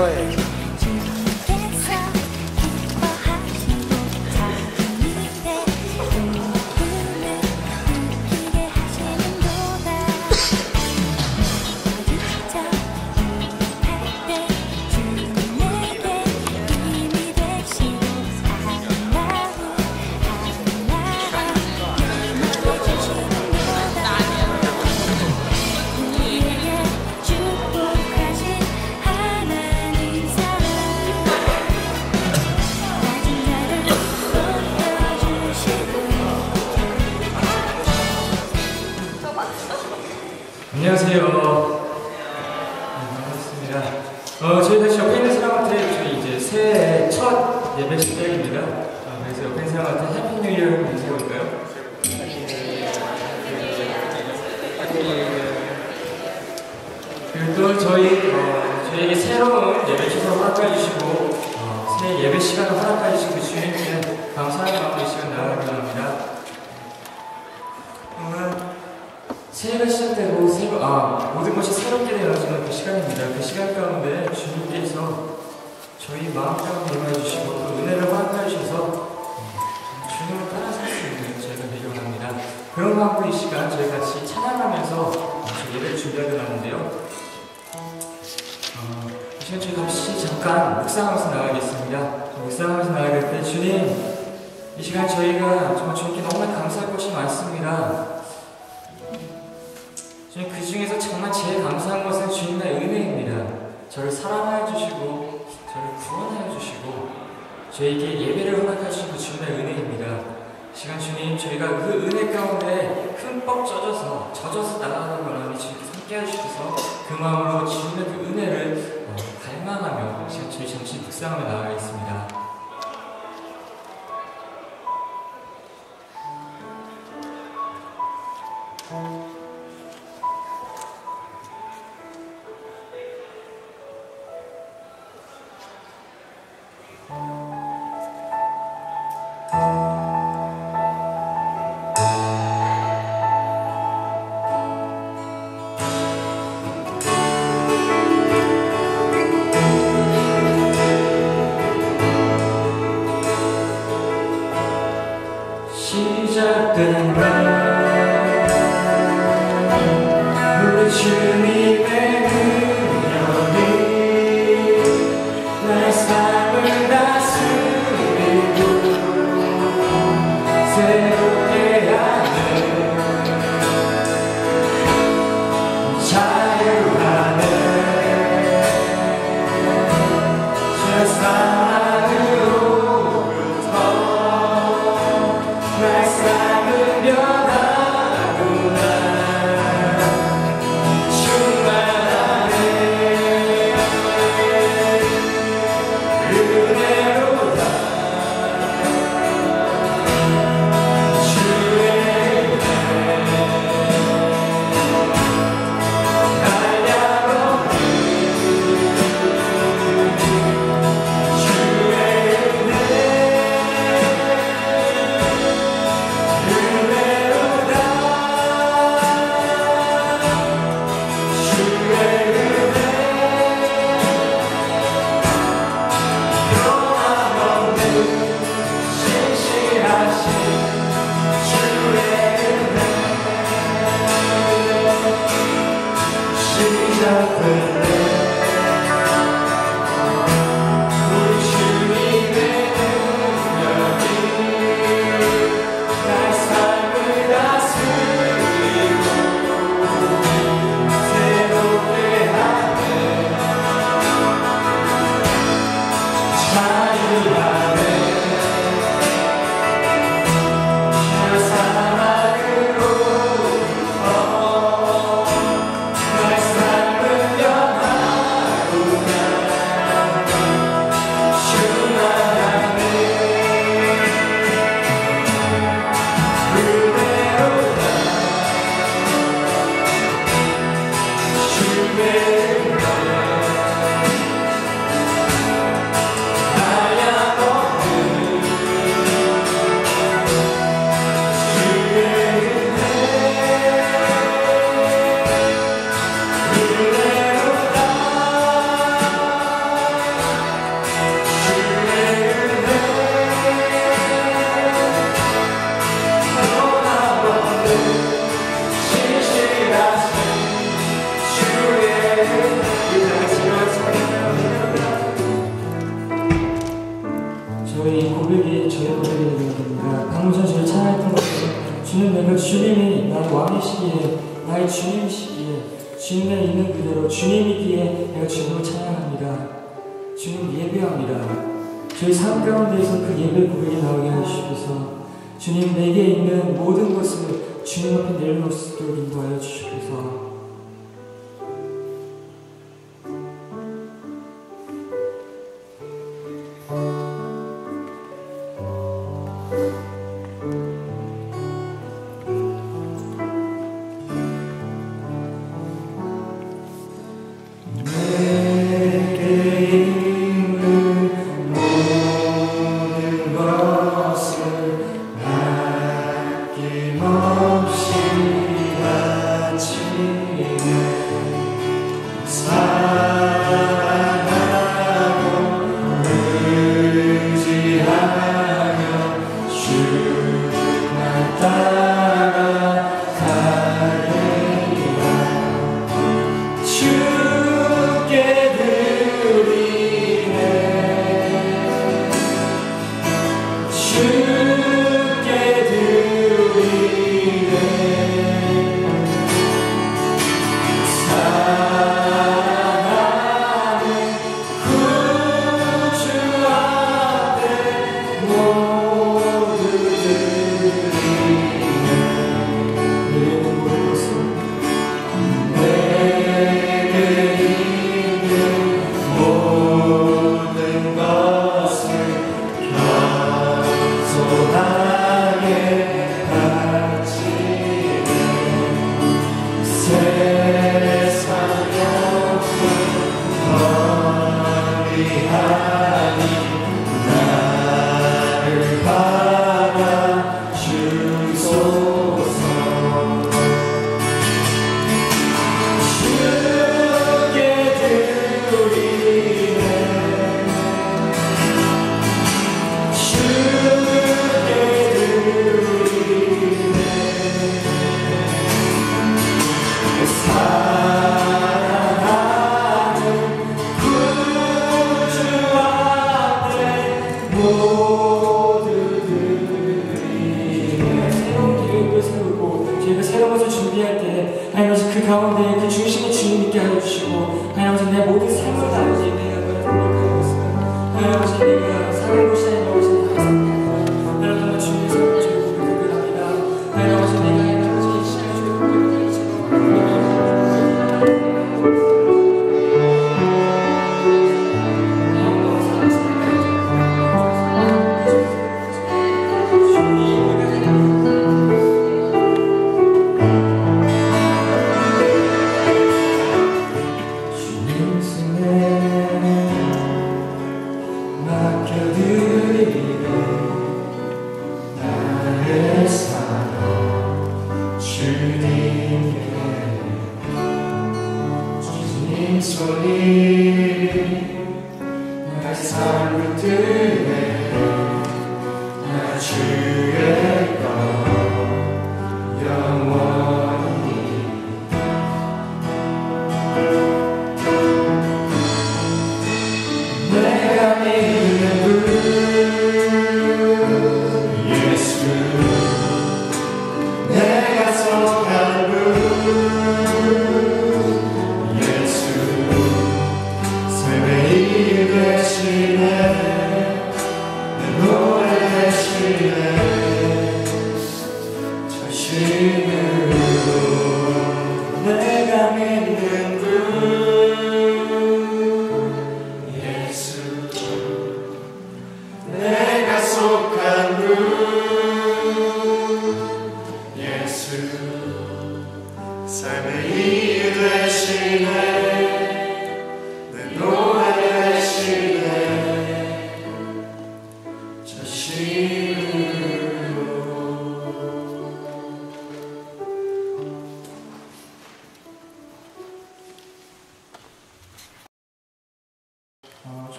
거예요. 안녕하세요. 반갑습니다. 저희 다시 옆에 있는 사람한테 저희 이제 새해 첫 예배 시작입니다. 그래서 옆에 있는 사람한테 해피 뉴 이어 인사해볼까요? 그리고 또 저희에게 새로운 예배 취소를 허락해 주시고 새해 예배 시간을 허락해 주신 그 주님께 감사하는 마음으로 이 시간 나아가기로 합니다. 새해가 시작되고 모든 것이 새롭게 되어지는 그 시간입니다. 그 시간 가운데 주님께서 저희 마음 가운데 임해주시고 그 은혜를 허락해 주셔서 주님을 따라설 수 있는 저희가 되기를 합니다. 그런 마음으로 이 시간 저희 같이 찬양하면서 예배를 준비하려 하는데요. 이 시간 저희 같이 잠깐 묵상하면서 나가겠습니다. 묵상하면서 나갈 때 주님, 이 시간 저희가 정말 주님께 너무나 감사할 것이 많습니다. 주님, 그 중에서 정말 제일 감사한 것은 주님의 은혜입니다. 저를 사랑하여 주시고 저를 구원하여 주시고 저에게 예배를 허락해 주신 그 주님의 은혜입니다. 시간 주님, 저희가 그 은혜 가운데 흠뻑 젖어서 나아가는 바람에 주님께 함께해 주셔서 그 마음으로 주님의 그 은혜를 갈망하며 시간 저희 잠시 묵상하며 나아가겠습니다. 시작된 우리 주님의 능력이 내 삶을 다스리고 새롭게 하네. 자유하네. 저 사랑으로부터 내 삶을 변하구나. 충만하네. 은혜로다. 주의 은혜 날려오니 주의 저희 고백이 됩니다. 방금 전 저희 찬양했던 것처럼 주는 내가 주님이 나의 왕이시기에 나의 주님이시기에 주님에 있는 그대로 주님이기에 내가 주님을 찬양합니다. 주님 예배합니다. 저희 삶 가운데에서 그 예배 고백이 나오게 해주셔서 주님 내게 있는 모든 것을 주님 앞에 내려놓을 수 있도록 인도하여 주시옵소서.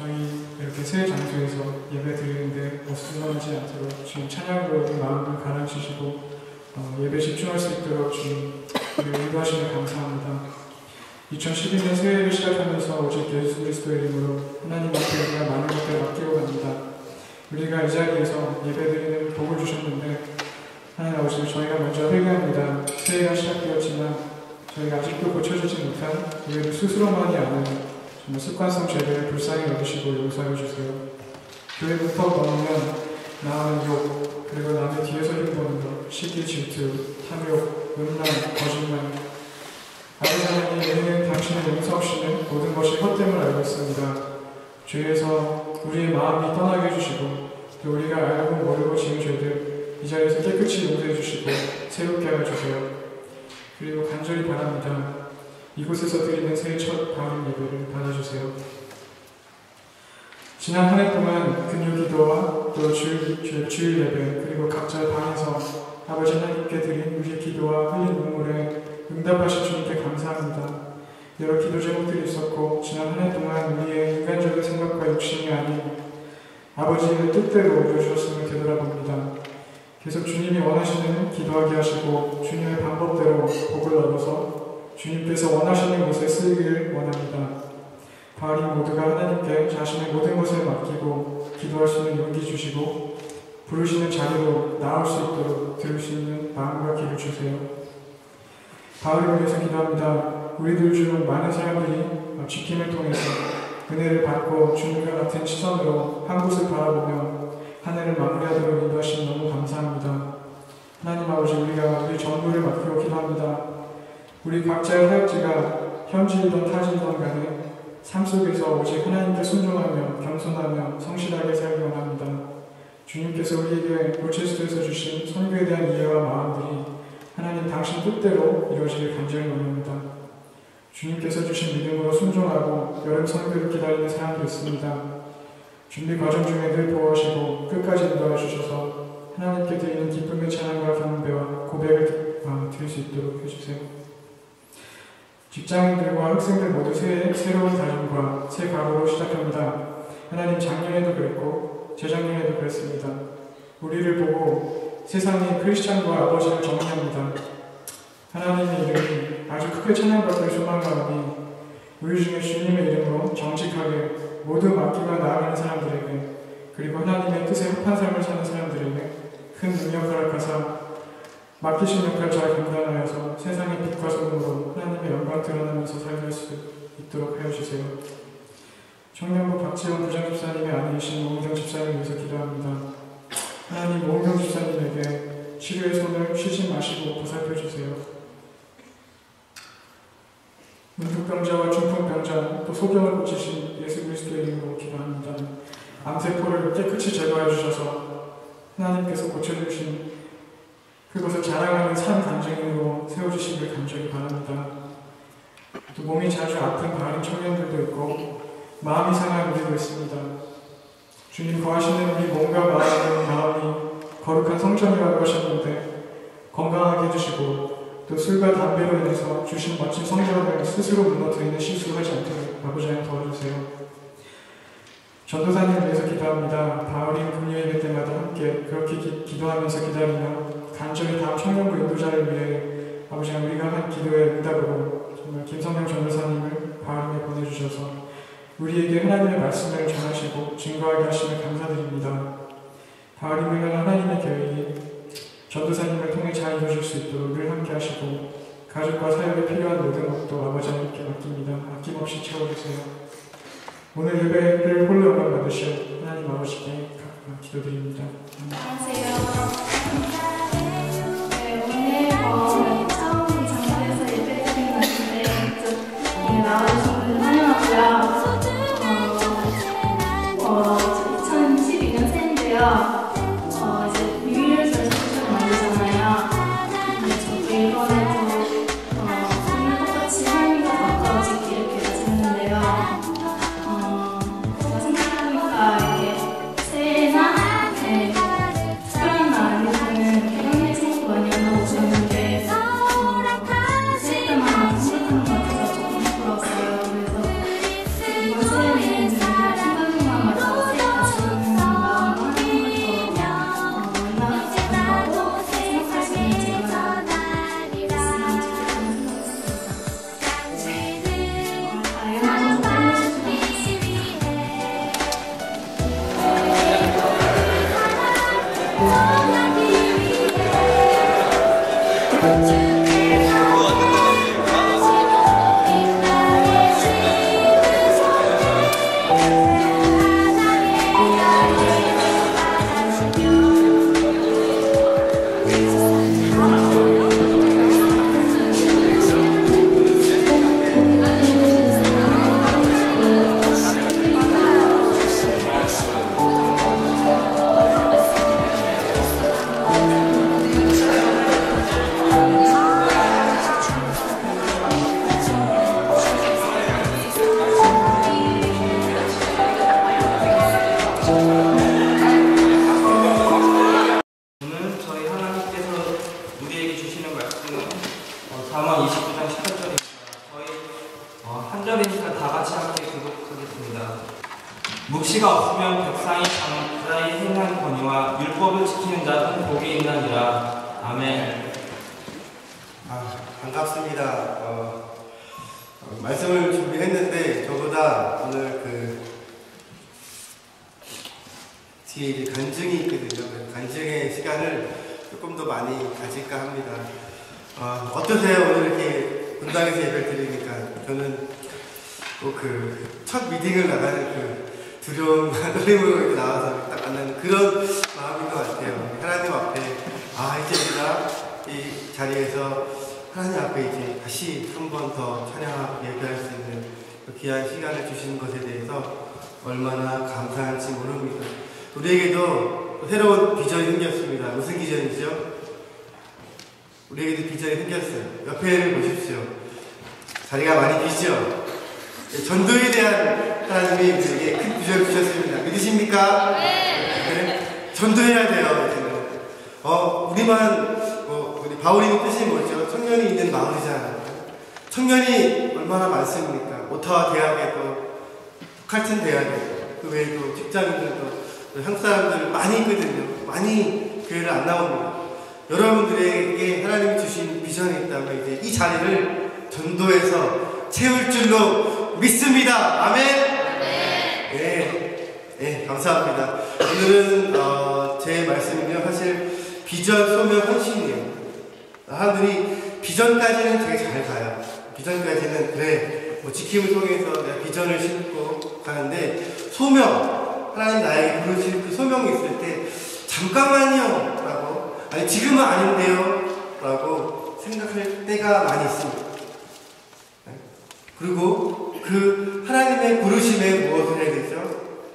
저희 이렇게 새 장소에서 예배 드리는데 어수선하지 않도록 주님 찬양으로 마음을 가라앉히시고 예배 집중할 수 있도록 주님 우리 인도하시면 감사합니다. 2012년 새해를 시작하면서 오직 예수 그리스도 이름으로 하나님 앞에 우리가 많은 것들을 맡기고 갑니다. 우리가 이 자리에서 예배드리는 복을 주셨는데 하나님 아버지, 저희가 먼저 회개합니다. 새해가 시작되었지만 저희가 아직도 고쳐지지 못한 우리를 스스로만이 아는 정말 습관성 죄를 불쌍히 여기시고 용서해 주세요. 교회 문턱 넘으면 나오는 욕, 그리고 남의 뒤에서 흉보는 것, 시기, 질투, 탐욕, 음란, 거짓말. 아버지 하나님, 우리는 당신의 용서 없이는 모든 것이 헛됨을 알고 있습니다. 주에서 우리의 마음이 떠나게 해주시고 또 우리가 알고 모르고 지은 죄들 이 자리에서 깨끗이 용서해 주시고 새롭게 하여 주세요. 그리고 간절히 바랍니다. 이곳에서 드리는 새해 첫 바른 예배를 받아주세요. 지난 한 해 동안 금요 기도와 또 주일 예배 그리고 각자의 방에서 아버지 하나님께 드린 우리의 기도와 흘린 눈물에 응답하신 주님께 감사합니다. 여러 기도 제목들이 있었고 지난 한 해 동안 우리의 인간적인 생각과 욕심이 아닌 아버지의 뜻대로 이루어주셨음을 되돌아봅니다. 계속 주님이 원하시는 기도하게 하시고 주님의 방법대로 복을 얻어서 주님께서 원하시는 곳에 쓰이기를 원합니다. 바울이 모두가 하나님께 자신의 모든 것을 맡기고 기도할 수 있는 용기 주시고 부르시는 자리로 나올 수 있도록 들을 수 있는 마음과 길을 주세요. 바울을 위해서 기도합니다. 우리들 중 많은 사람들이 지킴을 통해서 은혜를 받고 주님과 같은 시선으로 한 곳을 바라보며 한 해를 마무리하도록 인도하시니 너무 감사합니다. 하나님 아버지, 우리가 우리 전부를 맡기고 기도합니다. 우리 각자의 사역지가 현지이든 타지이든 간에 삶 속에서 오직 하나님께 순종하며 겸손하며 성실하게 살기 원합니다. 주님께서 우리에게 로체스터에서 주신 선교에 대한 이해와 마음들이 하나님 당신 뜻대로 이루어지길 간절히 원합니다. 주님께서 주신 믿음으로 순종하고 여름 선교를 기다리는 사람도 있습니다. 준비 과정 중에 늘 보호하시고 끝까지 인도해 주셔서 하나님께 드리는 기쁨의 찬양과 경배와 고백을 드릴 수 있도록 해주세요. 직장인들과 학생들 모두 새로운 다짐과 새 각오로 시작합니다. 하나님, 작년에도 그랬고 재작년에도 그랬습니다. 우리를 보고 세상이 크리스찬과 아버지를 정의합니다. 하나님의 이름이 아주 크게 찬양받을 소망감이 우리 중에 주님의 이름으로 정직하게 모두 맡기며 나아가는 사람들에게 그리고 하나님의 뜻에 합한 삶을 사는 사람들에게 큰 능력 허락하사 맡기신 역할을 잘 감당하여서 세상의 빛과 소금으로 하나님의 영광 드러나면서 살게 수 있도록 하여 주세요. 청년부 박지원 부장집사님의 아내이신 오은경 집사님을 위해서 기도합니다. 하나님, 오은경 집사님에게 치료의 손을 쉬지 마시고 보살펴 주세요. 문득병자와 중풍병자 또 소경을 고치신 예수 그리스도의 이름으로 기도합니다. 암세포를 깨끗이 제거해 주셔서 하나님께서 고쳐주신 그것을 자랑하는 산 간증인으로 세워주시길 간절히 바랍니다. 또 몸이 자주 아픈 바른 청년들도 있고 마음이 상한 우리도 있습니다. 주님, 거하시는 우리 몸과 마음이 거룩한 성전이라고 하셨는데 건강하게 해주시고 또 술과 담배로 인해서 주신 멋진 성전을 스스로 무너뜨리는 실수하지 않도록 아버지 하나님 도와주세요. 전도사님을 위해서 기도합니다. 바울이 금요 예배 때마다 함께 그렇게 기도하면서 기다리며 간절히 다음 청년부 인도자를 위해 아버지 하나님, 우리가 한 기도의 응답으로 정말 김성명 전도사님을 바울에게 보내주셔서 우리에게 하나님의 말씀을 전하시고 증거하게 하시며 감사드립니다. 바울임을 향한 하나님의 계획이 전도사님을 통해 잘 이루어질 수 있도록 늘 함께 하시고 가족과 사역에 필요한 모든 것도 아버지 하나님께 맡깁니다. 아낌없이 채워주세요. 오늘 예배를 홀로 영광 받으실 하나님 아버지께 기도드립니다. 안녕하세요. 네, 오늘 처음 장소에서 예배드리는 것인데 오늘 나와주신 분들 환영하고요. 2012년 새인데요. 이제 뉴이얼 전시를 만들잖아요. 저도 이번에도 오늘 똑같이 삶이가 가까워지기 이렇게 다짐했는데요. 제가 생각해보니까 이게 새해나 특별한 날 아니면은 묵시가 없으면 백성이 강자의 행한 권위와 율법을 지키는 자는 복이 있나니라. 아멘. 반갑습니다. 말씀을 준비했는데 저보다 오늘 뒤에 간증이 있거든요. 간증의 시간을 조금 더 많이 가질까 합니다. 어떠세요? 오늘 이렇게 분당에서 예배를 드리니까 저는 또 첫 미팅을 나가는 두려운 떨림으로 이렇게 나와서 딱 만나는 그런 마음인 것 같아요. 하나님 앞에 이제 우리가 이 자리에서 하나님 앞에 이제 다시 한 번 더 찬양하고 예배할 수 있는 그 귀한 시간을 주시는 것에 대해서 얼마나 감사한지 모릅니다. 우리에게도 새로운 비전이 생겼습니다. 무슨 비전이죠? 우리에게도 비전이 생겼어요. 옆에를 보십시오. 자리가 많이 비죠? 전도에 대한 하나님이 우리에게 큰 비전을 주셨습니다. 믿으십니까? 네. 전도해야 돼요. 이제는. 우리 바울의 뜻이 뭐죠? 청년이 있는 마을이잖아요. 청년이 얼마나 많습니까? 오타와 대학에도, 칼튼 대학에도, 그 외에도 직장인들도, 한국 사람들 많이 있거든요. 많이 교회를 안 나옵니다. 여러분들에게 하나님이 주신 비전이 있다면 이제 이 자리를 전도해서 채울 줄로 믿습니다. 아멘? 네, 감사합니다. 오늘은 제 말씀은요, 사실 비전, 소명, 헌신이에요. 사람들이 비전까지는 되게 잘 가요. 비전까지는 그래, 지킴을 통해서 내가 비전을 심고 가는데, 소명, 하나님 나에게 부르신 그 소명이 있을 때 잠깐만요 라고, 아니 지금은 아닌데요 라고 생각할 때가 많이 있습니다. 그리고 그 하나님의 부르심에 무엇을 해야 되죠?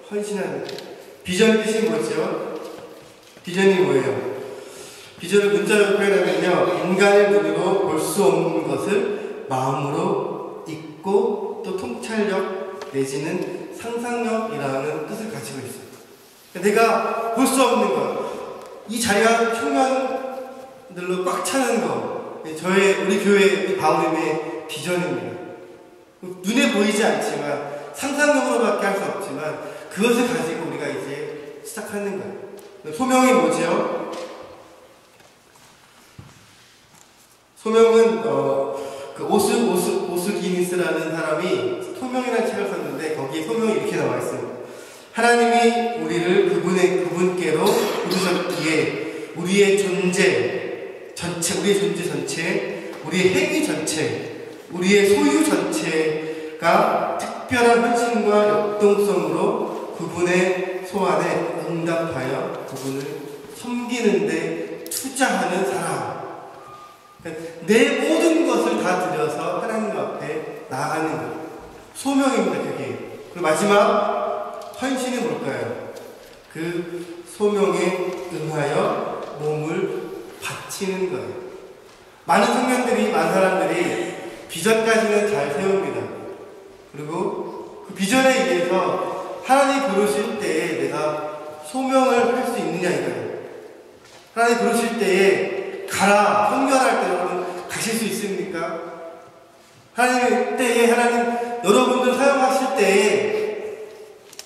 헌신하는 거예요. 비전의 뜻이 뭐죠? 비전이 뭐예요? 비전을 문자로 표현하면요, 인간의 눈으로 볼 수 없는 것을 마음으로 잊고 또 통찰력 내지는 상상력이라는 뜻을 가지고 있어요. 내가 볼 수 없는 것, 이 자리가 청년들로 꽉 차는 것, 우리 교회 바울임의 비전입니다. 눈에 보이지 않지만 상상력으로밖에 할 수 없지만 그것을 가지고 우리가 이제 시작하는 거예요. 소명이 뭐죠? 소명은 오스기니스라는 사람이 소명이라는 책을 썼는데 거기에 소명이 이렇게 나와 있습니다. 하나님이 우리를 그분께로 부르셨기에 우리의 존재 전체, 우리의 행위 전체, 우리의 소유 전체가 특별한 헌신과 역동성으로 그분의 소원에 응답하여 그분을 섬기는 데 투자하는 사람. 내 모든 것을 다 들여서 하나님 앞에 나아가는 거예요. 소명입니다, 그게. 그리고 마지막 헌신이 뭘까요? 그 소명에 응하여 몸을 바치는 거예요. 많은 청년들이, 많은 사람들이 비전까지는 잘 세웁니다. 그리고 그 비전에 의해서 하나님 부르실 때에 내가 소명을 할 수 있느냐 이거예요. 하나님 부르실 때에 가라, 선교할 때 여러분 가실 수 있습니까? 하나님 때에 여러분들 사용하실 때에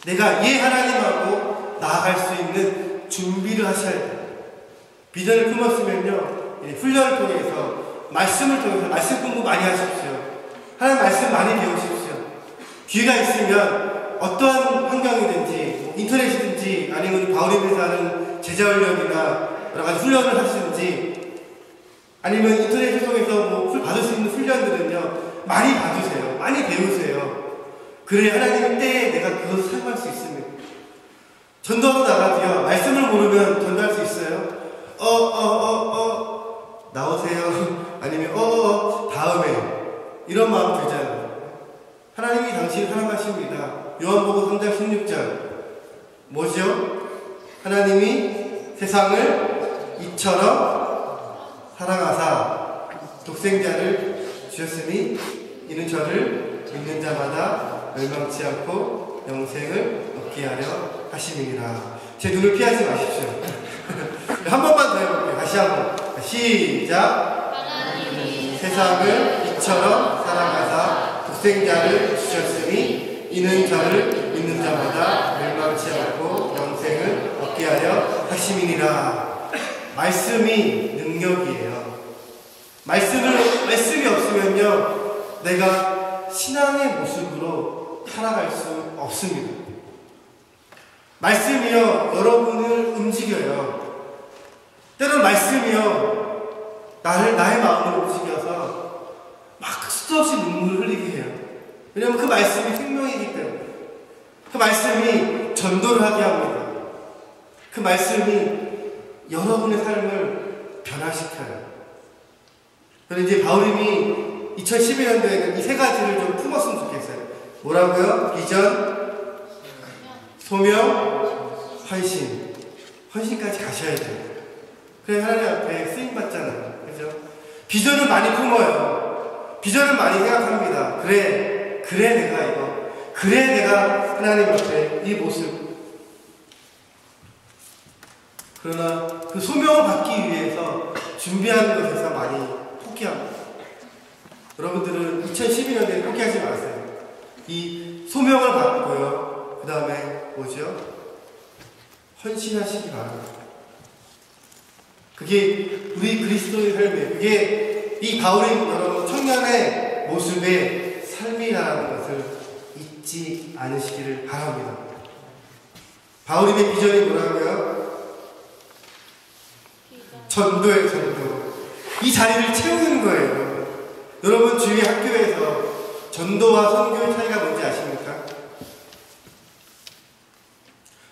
내가 하나님하고 나아갈 수 있는 준비를 하셔야 돼요. 비전을 품었으면요, 훈련을 통해서, 말씀을 통해서, 말씀 공부 많이 하십시오. 하나님 말씀 많이 배우십시오. 기회가 있으면 어떠한 환경이든지, 인터넷이든지, 아니면 바울임에서 하는 제자훈련이나 여러가지 훈련을 하시든지, 아니면 인터넷을 통해서 받을 수 있는 훈련들은요, 많이 받으세요. 많이 배우세요. 그래야 하나님의 때에 내가 그것을 사용할 수 있습니다. 전도하러 나가도요, 말씀을 모르면 전도할 수 있어요? 나오세요. 아니면 다음에. 이런 마음 들잖아요. 하나님이 당신을 사랑하십니다. 요한복음 3장 16절. 뭐죠? 하나님이 세상을 이처럼 사랑하사 독생자를 주셨으니 이는 저를 믿는 자마다 멸망치 않고 영생을 얻게 하려 하심이니라. 제 눈을 피하지 마십시오. 한 번만 더 해볼게요. 다시 한번. 시작. 하나님이 세상을 이처럼 사랑하사 독생자를 주셨으니 이는 저를 믿는 자마다 멸망치 않고 영생을 얻게 하려 하심이니라. 말씀이 능력이에요. 말씀이 없으면요, 내가 신앙의 모습으로 살아갈 수 없습니다. 말씀이요, 여러분을 움직여요. 때론 말씀이요, 나의 마음을 움직여서 막 수도 없이 눈물을 흘리게 해요. 왜냐하면 그 말씀이 생명이기 때문에. 그 말씀이 전도를 하게 합니다. 그 말씀이 여러분의 삶을 변화시켜요. 저는 이제 바울님이 2012년도에는 이 세 가지를 좀 품었으면 좋겠어요. 뭐라고요? 비전, 소명, 헌신. 헌신까지 가셔야 돼요. 그래 하나님 앞에 쓰임 받잖아요. 그죠? 비전을 많이 품어요. 비전을 많이 생각합니다. 그래 내가 이거. 그래 내가 하나님 앞에 이 모습. 그러나 그 소명을 받기 위해서 준비하는 것에서 많이 포기합니다. 여러분들은 2012년도에 포기하지 마세요. 이 소명을 받고요. 그 다음에 뭐죠? 헌신하시기 바랍니다. 그게 우리 그리스도의 삶이에요. 그게 이 바울의 여러분 청년의 모습의 삶이라는 것을 잊지 않으시기를 바랍니다. 바울의 비전이 뭐라고요? 전도예요, 전도. 이 자리를 채우는 거예요. 여러분 주위 학교에서 전도와 선교의 차이가 뭔지 아십니까?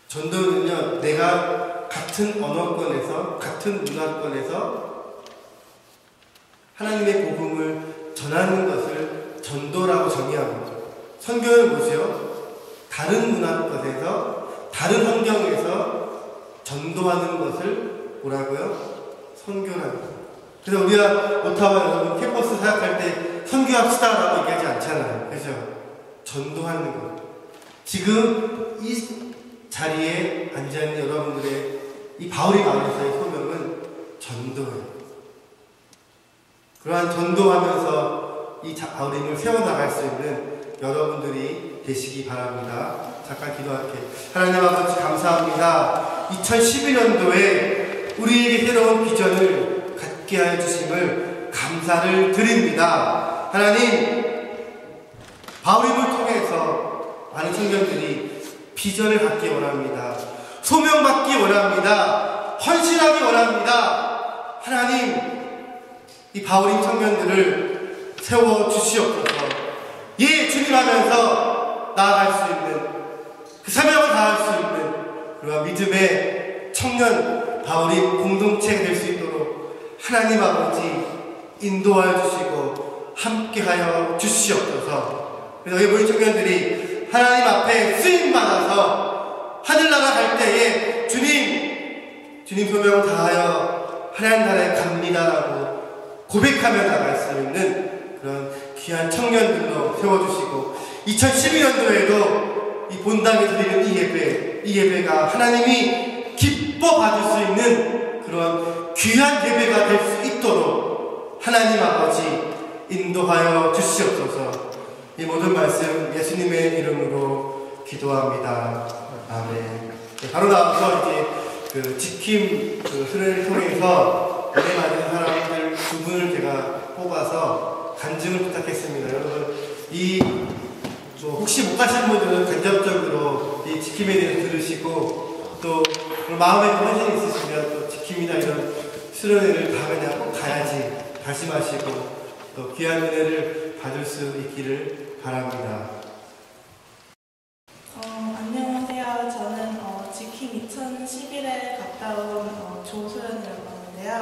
전도는요, 내가 같은 언어권에서, 같은 문화권에서 하나님의 복음을 전하는 것을 전도라고 정의합니다. 선교는 뭐죠? 다른 문화권에서, 다른 환경에서 전도하는 것을 뭐라고요? 선교라고. 그래서 우리가 오타와 여러분 캠퍼스 사역할 때 선교합시다라고 얘기하지 않잖아요. 그죠? 전도하는 것. 지금 이 자리에 앉아있는 여러분들의 이 바울이 말해서의 소명은 전도예요. 그러한 전도하면서 이 바울임을 세워나갈 수 있는 여러분들이 되시기 바랍니다. 잠깐 기도할게요. 하나님 아버지 감사합니다. 2012년도에 우리에게 새로운 비전을 갖게 하여 주심을 감사를 드립니다. 하나님, 바울임을 통해서 많은 청년들이 비전을 갖기 원합니다. 소명받기 원합니다. 헌신하기 원합니다. 하나님, 이 바울임 청년들을 세워주시옵소서. 예, 주님 하면서 나아갈 수 있는, 그 사명을 다할 수 있는 그런 믿음의 청년 바울임 공동체가 될 수 있도록 하나님 아버지 인도하여 주시고 함께하여 주시옵소서. 그래서 우리 청년들이 하나님 앞에 쓰임받아서 하늘나라 갈 때에 주님 소명을 다하여 하나님 나라에 갑니다라고 고백하며 나갈 수 있는 그런 귀한 청년들로 세워주시고 2012년도에도 이 본당에 드리는 이 예배가 하나님이 기뻐 받을 수 있는 그런 귀한 예배가 될 수 있도록 하나님 아버지 인도하여 주시옵소서. 이 모든 말씀 예수님의 이름으로 기도합니다. 아멘. 네, 바로 나와서 이제 그 지킴 수련을 통해서 은혜 받은 사람들 두 분을 제가 뽑아서 간증을 부탁했습니다. 여러분 혹시 못 가시는 분들은 간접적으로 이 지킴에 대해서 들으시고 또 마음에 관심이 있으시면 또 지킴이나 이런 수련회를 그냥 꼭 가야지 다짐하시고 또 귀한 은혜를 받을 수 있기를 바랍니다. 안녕하세요. 저는 지킴 2011에 갔다 온 조소연이라고 하는데요.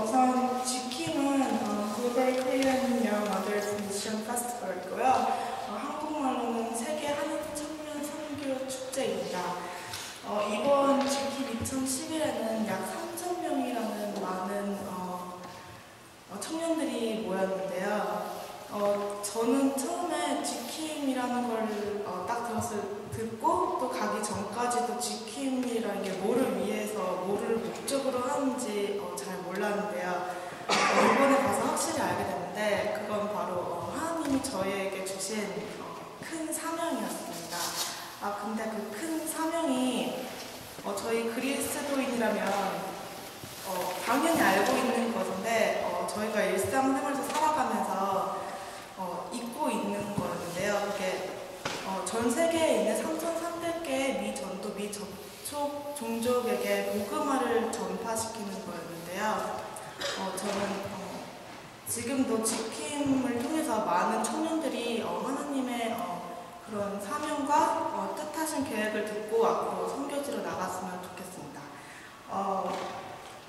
우선 지킴은 글로벌 코리안 영 어덜트 미션 페스티벌이고요. 한국말로는 세계 한인 청년 선교 축제입니다. 이번 지킴 2011에는 약 3,000명이라는 많은 청년들이 모였는데요. 저는 처음에 지킴이라는 걸 딱 듣고 또 가기 전까지도 지킴이라는 게 뭐를 위해서, 뭐를 목적으로 하는지 잘 몰랐는데요. 이번에 가서 확실히 알게 됐는데 그건 바로 하나님이 저희에게 주신 큰 사명이었습니다. 근데 그 큰 사명이 저희 그리스도인이라면 당연히 알고 있는 것인데 저희가 일상생활에서 살아가면서 잊고 있는 거였는데요. 그게 전 세계에 있는 3,300개의 미전도 미접촉 종족에게 복음화를 전파시키는 거였는데요. 저는 지금도 지킴을 통해서 많은 청년들이 하나님의 그런 사명과 뜻하신 계획을 듣고 앞으로 선교지로 나갔으면 좋겠습니다.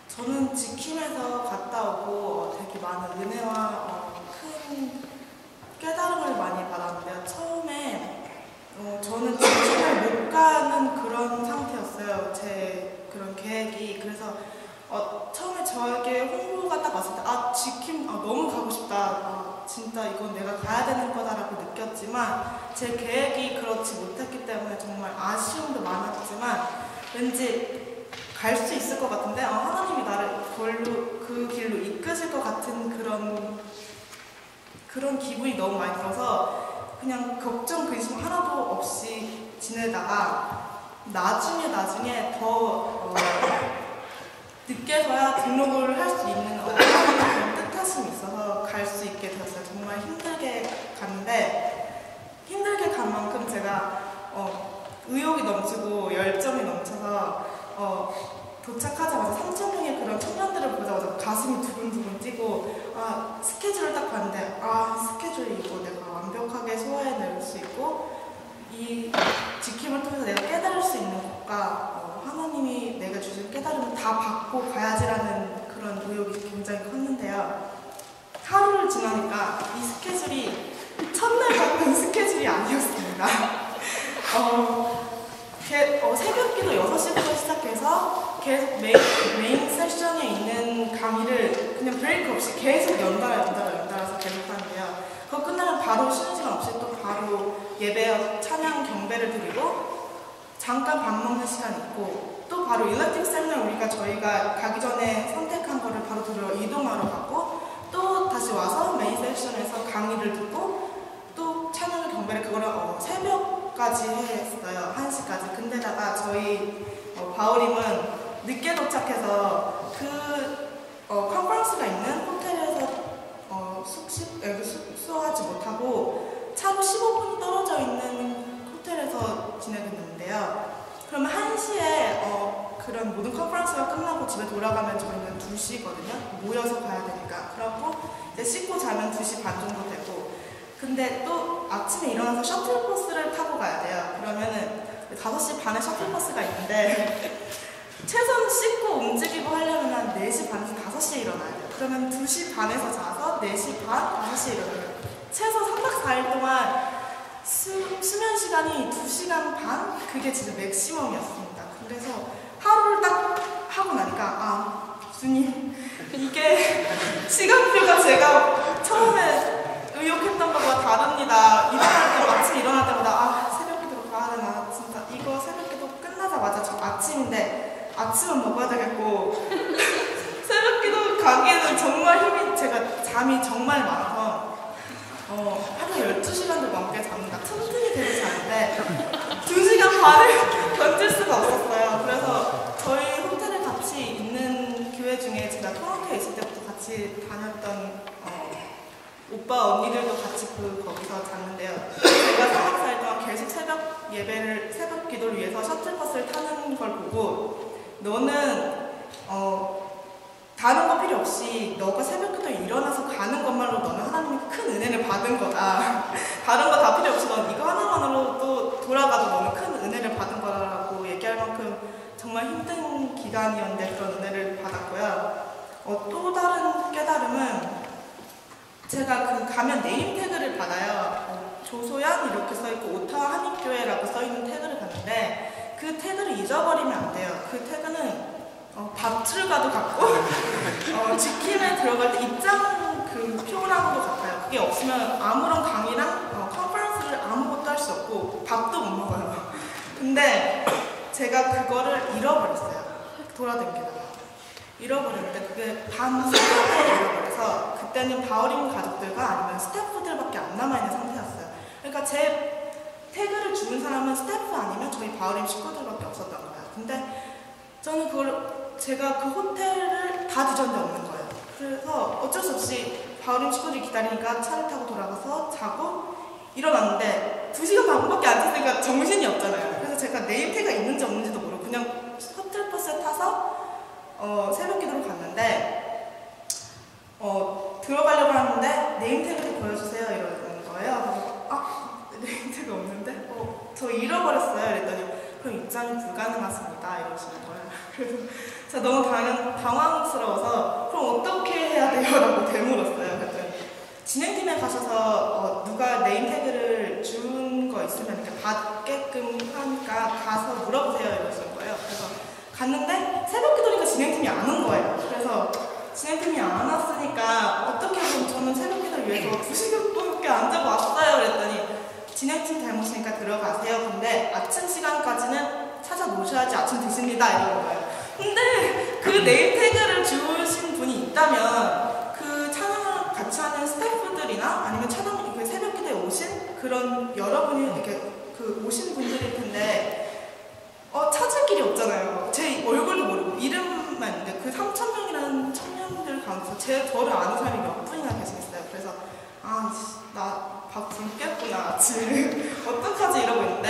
저는 지킴에서 갔다 오고 되게 많은 은혜와 큰 깨달음을 많이 받았는데요. 처음에 저는 지킴을 못 가는 그런 상태였어요. 제 그런 계획이. 그래서 처음에 저에게 홍보가 딱 왔을 때 지킴 너무 가고 싶다. 진짜 이건 내가 가야 되는 거다라고 느꼈지만 제 계획이 그렇지 못했기 때문에 정말 아쉬움도 많았지만 왠지 갈 수 있을 것 같은데 하나님이 나를 그 길로 이끄실 것 같은 그런 기분이 너무 많이 들어서 그냥 걱정 근심 하나도 없이 지내다가 나중에 더 늦게서야 등록을 할 수 있는 그런 뜻하심이 있어서 갈 수 있게 되었어요. 정말 힘들게 갔는데 힘들게 간 만큼 제가 의욕이 넘치고 열정이 넘쳐서 도착하자마자 3,000명의 그런 청년들을 보자마자 가슴이 두근두근 뛰고 스케줄을 딱 봤는데 스케줄이 이거 내가 완벽하게 소화해낼 수 있고 이 지킴을 통해서 내가 깨달을 수 있는 것과 하나님이 내가 주신 깨달음을 다 받고 가야지라는 그런 의욕이 굉장히 컸는데요. 하루를 지나니까 이 스케줄이 첫날 같은 스케줄이 아니었습니다. 새벽기도 6시부터 시작해서 계속 메인 세션에 있는 강의를 그냥 브레이크 없이 계속 연달아서 계속 하는데요. 그거 끝나면 바로 쉬는 시간 없이 또 바로 예배, 찬양, 경배를 드리고 잠깐 밥 먹는 시간 있고 또 바로 일렉틱 세미나 저희가 가기 전에 선택한 거를 바로 들으러 이동하러 가고 또 다시 와서 메인 세션에서 강의를 듣고 또 찬양, 경배를 그거를 새벽까지 했어요. 1시까지. 근데다가 저희 바울임은 늦게 도착해서 컨퍼런스가 있는 호텔에서 숙소하지 못하고 차로 15분 떨어져 있는 호텔에서 지내게 됐는데요. 그러면 1시에 그런 모든 컨퍼런스가 끝나고 집에 돌아가면 저희는 2시거든요. 모여서 가야 되니까. 그러고 이제 씻고 자면 2시 반 정도 되고 근데 또 아침에 일어나서 셔틀버스를 타고 가야 돼요. 그러면은 5시 반에 셔틀버스가 있는데 최소한 씻고 움직이고 하려면 한 4시 반에서 5시에 일어나야 돼요. 그러면 2시 반에서 자서 4시 반, 5시에 일어나요. 최소 3박 4일 동안 수면 시간이 2시간 반? 그게 진짜 맥시멈이었습니다. 그래서 하루를 딱 하고 나니까 주님 이게 시간표가 제가 처음에 의욕했던 것과 다릅니다. 아침에 일어날 때마다 새벽기도로 가야 되나 진짜 이거 새벽기도 끝나자마자 저 아침인데 아침은 먹어야 되겠고 새벽기도 가기에는 정말 제가 잠이 정말 많아서 하루 12시간도 넘게 잡니다. 틈틈이 되게 자는데 2시간 반을 견딜 수가 없었어요. 그래서 저희 호텔에 같이 있는 교회 중에 제가 토론토에 있을 때부터 같이 다녔던 오빠 언니들도 같이 거기서 잤는데요. 제가 3박 4일 동안 계속 새벽 기도를 위해서 셔틀버스를 타는 걸 보고 너는 다른 거 필요 없이 너가 새벽 기도에 일어나서 가는 것만으로 너는 하나님의 큰 은혜를 받은 거다. 다른 거 다 필요 없이 넌 이거 하나만으로도 돌아가도 너는 큰 은혜를 받은 거라고 얘기할 만큼 정말 힘든 기간이었는데 그런 은혜를 받았고요. 또 다른 깨달음은 제가 가면 네임태그를 받아요. 조소연 이렇게 써있고 오타와 한인교회라고 써있는 태그를 받는데 그 태그를 잊어버리면 안 돼요. 그 태그는 밥줄과도 같고 지킴에 들어갈 때 입장 표랑도 같아요. 그게 없으면 아무런 강의랑 컨퍼런스를 아무것도 할 수 없고 밥도 못 먹어요. 근데 제가 그거를 잃어버렸어요. 돌아다니다가 잃어버렸는데 그게 밤새도록 잃어버려서 그때는 바울임 가족들과 아니면 스태프들밖에 안 남아있는 상태였어요. 그러니까 제 사람은 스태프 아니면 저희 바울임 식구들밖에 없었던 거예요. 근데 저는 제가 그 호텔을 다 뒤졌는데 없는 거예요. 그래서 어쩔 수 없이 바울임 식구들이 기다리니까 차를 타고 돌아가서 자고 일어났는데 2시간 반밖에 안 탔으니까 정신이 없잖아요. 그래서 제가 네임태그가 있는지 없는지도 모르고 그냥 셔틀버스에 타서 새벽 기도를 갔는데 들어가려고 하는데 네임태그 좀 보여주세요 이러는 거예요. 그래서 네임태그 없는데? 저 잃어버렸어요. 그랬더니 그럼 입장이 불가능하십니다 이러시는 거예요. 그래서 제가 너무 당황스러워서 그럼 어떻게 해야 돼요? 라고 되물었어요. 그랬더니 진행팀에 가셔서 누가 네임태그를 준 거 있으면 이렇게 받게끔 하니까 가서 물어보세요 이러시는 거예요. 그래서 갔는데 새벽 기도니까 진행팀이 안 온 거예요. 그래서 진행팀이 안 왔으니까 어떻게 보면 저는 새벽 기도를 위해서 2시간밖에 안 자고 왔어요. 그랬더니 진행팀 잘못이니까 들어가세요. 근데 아침 시간까지는 찾아 놓으셔야지 아침 드십니다 이러는 거예요. 근데 그 네임태그를 주신 분이 있다면 그 찬양을 같이 하는 스태프들이나 아니면 찬양 그 새벽 기도에 오신 그런 여러분이 이렇게 그 오신 분들일 텐데 찾을 길이 없잖아요. 제 얼굴도 모르고 이름만 있는데 그 3,000명이라는 청년들 가운데서 저를 아는 사람이 몇 분이나 계시겠어요. 그래서 나 밥 굶겠구나 아침 어떡하지 이러고 있는데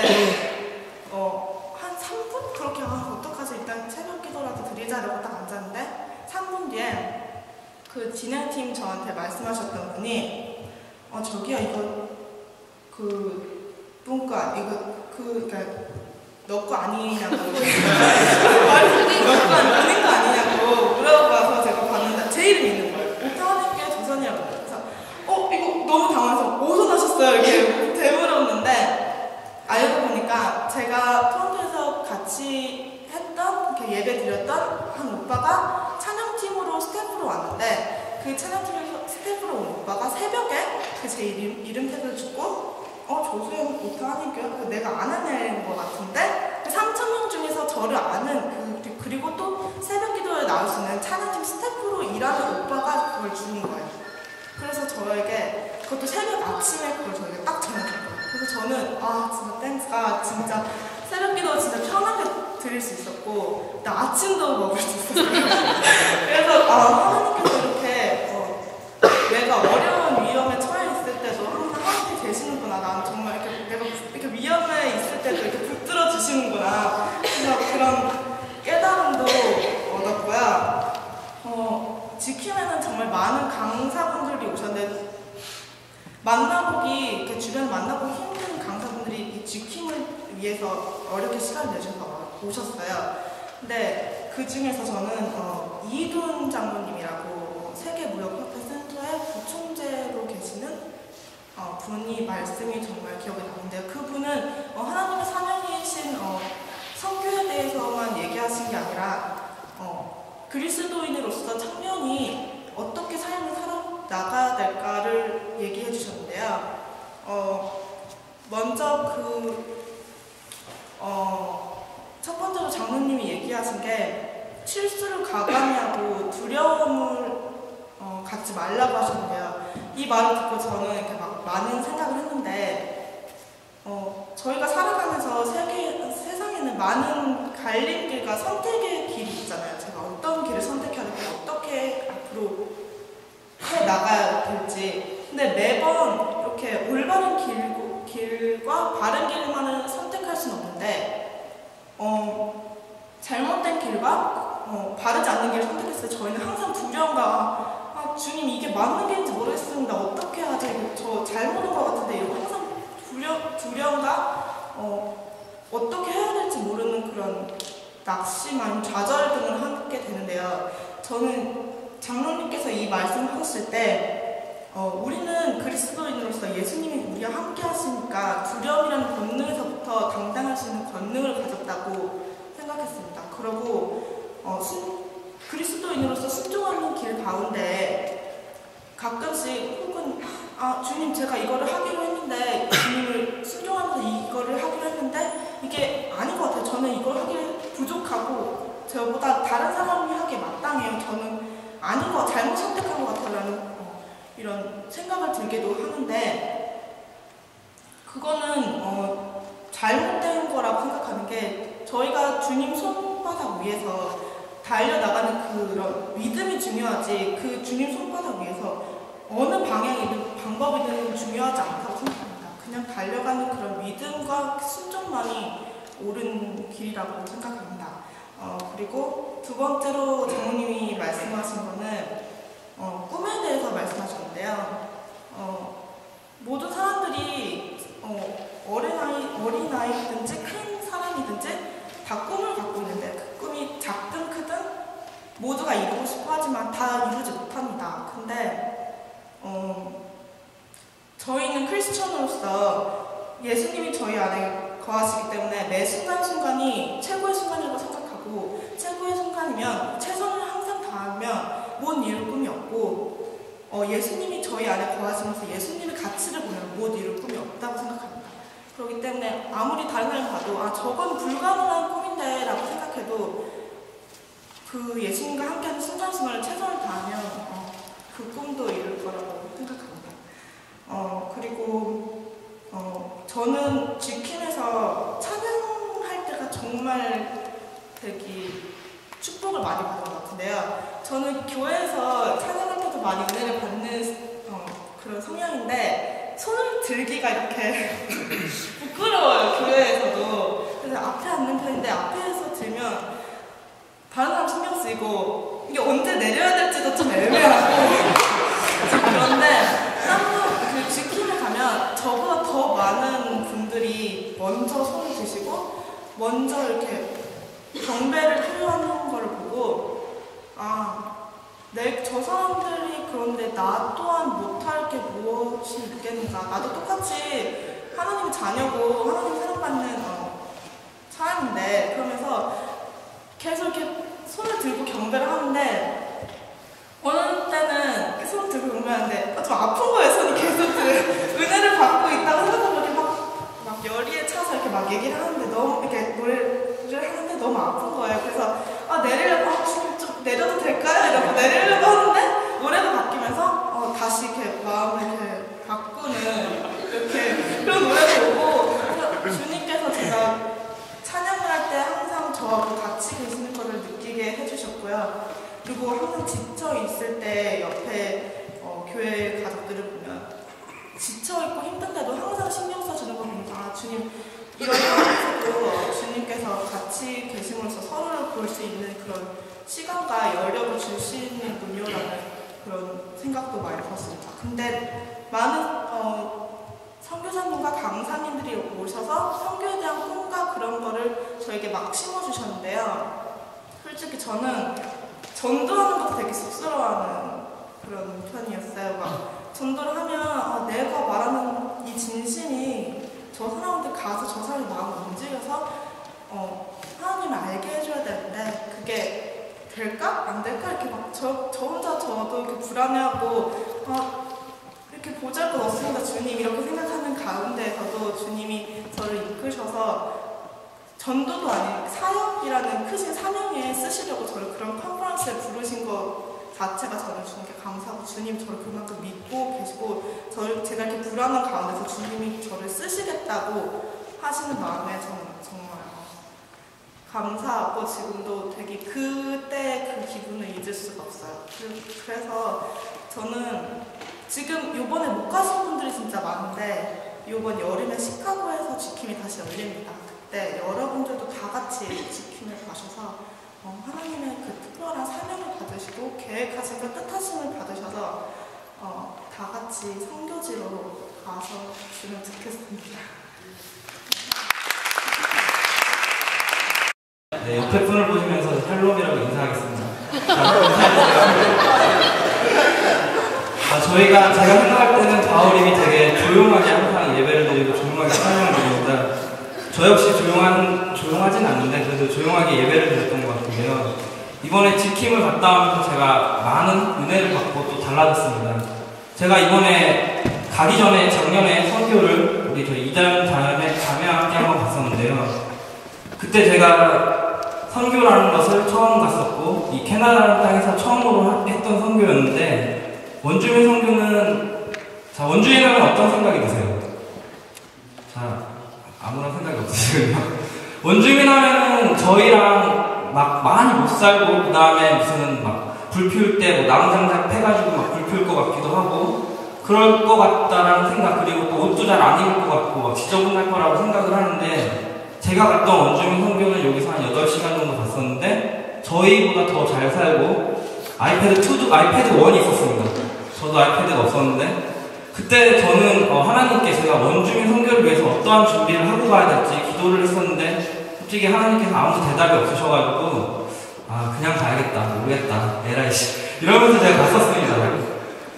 한 3분? 그렇게 어떡하지 일단 새벽 기도라도 드리자 이러고 딱 앉았는데 3분 뒤에 그 진행팀 저한테 말씀하셨던 분이 저기요 이거 분 거 그러니까 너 거 아니냐고 말이 너거 아니냐고 물어봐서 제가 봤는데 제 이름이 있는 거예요. 오타하니께 조선이라고. 그래서 이거 너무 당황해서 어디서 나셨어요? 이렇게 되물었는데 알고 보니까 제가 토론토에서 같이 했던 이렇게 예배 드렸던 한 오빠가 찬양팀으로 스태프로 왔는데 그 찬양팀에서 스태프로 온 오빠가 새벽에 제 이름 태그를 주고 조수영 오타하니까 내가 아는 애인 것 같은데 3,000명 중에서 저를 아는 그리고 또 새벽 기도에 나올 수 있는 찬양팀 스태프로 일하는 오빠가 그걸 주는 거예요. 그래서 저에게 그것도 새벽 아침에 그걸 저에게 딱 전해준 거예요. 그래서 저는 진짜 땡스 진짜 새벽 기도 진짜 편하게 드릴 수 있었고 나 아침도 먹을 수 있었어요. 그래서 하나님께서 이렇게 내가 어려운 위험에 처해 있을 때도 항상 함께 계시는구나. 난 정말 내가 이렇게 위험에 있을 때도 이렇게 붙들어 주시는구나. 그래서 그런 깨달음도 얻었고요. 지킴에는 정말 많은 강사분들이 오셨는데 이렇게 주변에 만나보기 힘든 강사분들이 이 지킴을 위해서 어렵게 시간을 내셔서 오셨어요. 근데 그 중에서 저는 이둔 장로님이라고 세계무역협회 센터의 부총재로 계시는 분이 말씀이 정말 기억에 남는데요. 그분은 하나님의 사명이신 선교에 대해서만 얘기하신 게 아니라 그리스도인으로서 청년이 어떻게 삶을 살아나가야 될까를 얘기해 주셨는데요. 먼저 첫 번째로 장로님이 얘기하신 게 실수를 가감히 하고 두려움을 갖지 말라고 하셨는데요. 이 말을 듣고 저는 이렇게 막 많은 생각을 했는데 저희가 살아가면서 세상에는 많은 갈림길과 선택의 길이 있잖아요. 제가 어떤 길을 선택해야 될지 어떻게 앞으로 해나가야 될지. 근데 매번 이렇게 올바른 길과 바른 길만을 선택할 수는 없는데 잘못된 길과 바르지 않는 길을 선택했을 때 저희는 항상 두려움과 주님 이게 맞는 길인지 모르겠습니다. 어떻게 하지? 저 잘못 온 것 같은데 이러고 항상 두려움과 어떻게 해야 될지 모르는 그런 낙심 아니면 좌절 등을 하게 되는데요. 저는 장로님께서 이 말씀을 하셨을 때 우리는 그리스도인으로서 예수님이 우리와 함께 하시니까 두려움이라는 본능에서부터 당당할 수 있는 권능을 가졌다고 생각했습니다. 그리고 그리스도인으로서 순종하는 길 가운데 가끔씩 혹은 주님 제가 이거를 하기로 했는데 주님을 순종하면서 이거를 하기로 했는데 이게 아닌 것 같아요. 저는 이걸 하기에 부족하고 저보다 다른 사람이 하기에 마땅해요. 저는 아닌 것 잘못 선택한 것 같아라는 이런 생각을 들기도 하는데 그거는 잘못된 거라고 생각하는 게 저희가 주님 손바닥 위에서 달려나가는 그런 믿음이 중요하지 그 주님 손바닥 위에서 어느 방향이든 방법이든 중요하지 않다고 생각합니다. 그냥 달려가는 그런 믿음과 순종만이 옳은 길이라고 생각합니다. 그리고 두 번째로 장모님이 말씀하신 거는 꿈에 대해서 말씀하셨는데요. 모든 사람들이 어린아이든지 큰 사람이든지 다 꿈을 갖고 있는데 그 꿈이 작든 크든 모두가 이루고 싶어 하지만 다 이루지 못합니다. 근데 저희는 크리스천으로서 예수님이 저희 안에 거하시기 때문에 매 순간순간이 최고의 순간이라고 생각하고 최고의 순간이면 최선을 항상 다하면 못 이룰 꿈이 없고 예수님이 저희 안에 거하시면서 예수님의 가치를 보면 못 이룰 꿈이 없다고 생각합니다. 그렇기 때문에 아무리 다른 사람이 봐도 저건 불가능한 꿈인데 라고 생각해도 그 예수님과 함께하는 순간순간을 최선을 다하면 그 꿈도 이룰 거라고 생각합니다. 그리고 저는 G킴에서 찬양할 때가 정말 되게 축복을 많이 받은 것 같은데요. 저는 교회에서 찬양할 때도 많이 은혜를 받는 그런 성향인데 손을 들기가 이렇게 부끄러워요, 교회에서도. 그래서 앞에 앉는 편인데 앞에서 들면 다른 사람 신경 쓰이고 이게 언제 내려야 될지도 좀 애매하고 그런데 그 G킴에 가면 저보다 더 많은 분들이 먼저 손을 드시고 먼저 이렇게 경배를 표현하는 걸 보고 저 사람들이 그런데 나 또한 못할 게 무엇이 있겠는가. 나도 똑같이 하나님의 자녀고 하나님 사랑받는 사람인데 그러면서 계속 이렇게 손을 들고 경배를 하는데 어느 때는 손을 들고 경배하는데 좀 아픈 거예요. 손이 계속 은혜를 받고 있다고 생각하고 이렇게 막 열의에 차서 이렇게 막 얘기를 하는데 너무 이렇게 노래를 하는데 너무 아픈 거예요. 그래서 내리려고 하고 좀 내려도 될까요? 이러고 내리려고 하는데 노래가 바뀌면서 다시 이렇게 마음을 이렇게 바꾸는 이렇게 그런 노래도 오고 그래서 주님께서 제가 찬양을 할 때 항상 저하고 같이 계시는 것을 느끼게 해주셨고요. 그리고 항상 지쳐 있을 때 옆에 교회 가족들을 보면 지쳐 있고 힘든데도 항상 신경 써주는 거 보니까 주님 이런 상황에서도 주님께서 같이 계심으로써 서로를 볼 수 있는 그런 시간과 여력을 주시는군요라는 그런 생각도 많이 들었습니다. 근데 많은 선교사님과 강사님들이 오셔서 선교에 대한 꿈과 그런 거를 저에게 막 심어주셨는데요. 솔직히 저는 전도하는 것도 되게 쑥스러워하는 그런 편이었어요. 막 전도를 하면 내가 말하는 이 진심이 저 사람한테 가서 저 사람의 마음을 움직여서 하나님을 알게 해줘야 되는데 그게 될까? 안 될까? 이렇게 막 저 혼자 저도 이렇게 불안해하고 이렇게 보잘것없습니다 주님 이렇게 생각하는 가운데에서도 주님이 저를 이끄셔서 전도도 아닌 사역이라는 크신 사명에 쓰시려고 저를 그런 컨퍼런스에 부르신 것 자체가 저는 주님께 감사하고 주님 저를 그만큼 믿고 계시고 제가 이렇게 불안한 가운데서 주님이 저를 쓰시겠다고 하시는 마음에 저는 정말 감사하고 지금도 되게 그때 그 기분을 잊을 수가 없어요. 그래서 저는 지금 요번에 못 가신 분들이 진짜 많은데 요번 여름에 시카고에서 G킴이 다시 열립니다. 그때 여러분들도 다 같이 G킴을 가셔서 하나님의 그 특별한 사명을 받으시고 계획하신 그 뜻하심을 받으셔서 다 같이 선교지로 가서 주면 좋겠습니다. 네, 옆에 분을 보시면서 샬롬이라고 인사하겠습니다. 제가 생각할 때는 바울님이 되게 조용하게 항상 예배를 드리고 조용하게 찬양을 드립니다. 저 역시 조용하진 않는데 그래도 조용하게 예배를 드렸던 것 같은데요. 이번에 G킴을 갔다 오면서 제가 많은 은혜를 받고 또 달라졌습니다. 제가 이번에 가기 전에 작년에 선교를 우리 저희 이단 자매와 함께 한번 갔었는데요. 그때 제가 선교라는 것을 처음 갔었고 이 캐나다라는 땅에서 처음으로 했던 선교였는데 원주민 선교는 원주민 하면 어떤 생각이 드세요? 아무런 생각이 없으시군요. 원주민 하면은 저희랑 막 많이 못 살고, 그 다음에 무슨 막 불 피울 때 뭐 나무장작 패가지고 막 불 피울 것 같기도 하고, 그럴 것 같다라는 생각, 그리고 또 옷도 잘 안 입을 것 같고 막 지저분할 거라고 생각을 하는데, 제가 갔던 원주민 선교는 여기서 한 8시간 정도 갔었는데 저희보다 더 잘 살고, 아이패드 1이 있었습니다. 저도 아이패드가 없었는데, 그때 저는 하나님께 제가 원주민 선교를 위해서 어떠한 준비를 하고 가야 될지 기도를 했었는데, 솔직히 하나님께서 아무 대답이 없으셔가지고 그냥 가야겠다, 모르겠다, 에라이씨 이러면서 제가 갔었습니다.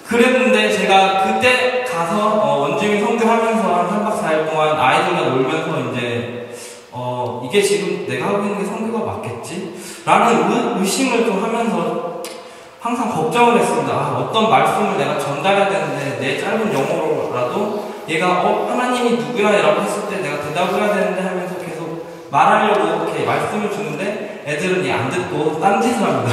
그랬는데 제가 그때 가서 원주민 선교하면서 한 3박 4일 동안 아이들과 놀면서 이제 이게 지금 내가 하고 있는 게 선교가 맞겠지? 라는 의심을 좀 하면서 항상 걱정을 했습니다. 어떤 말씀을 내가 전달해야 되는데 내 짧은 영어로라도 얘가 하나님이 누구야? 라고 했을 때 내가 대답을 해야 되는데 하면서 계속 말하려고 이렇게 말씀을 주는데 애들은 안 듣고 딴짓을 합니다.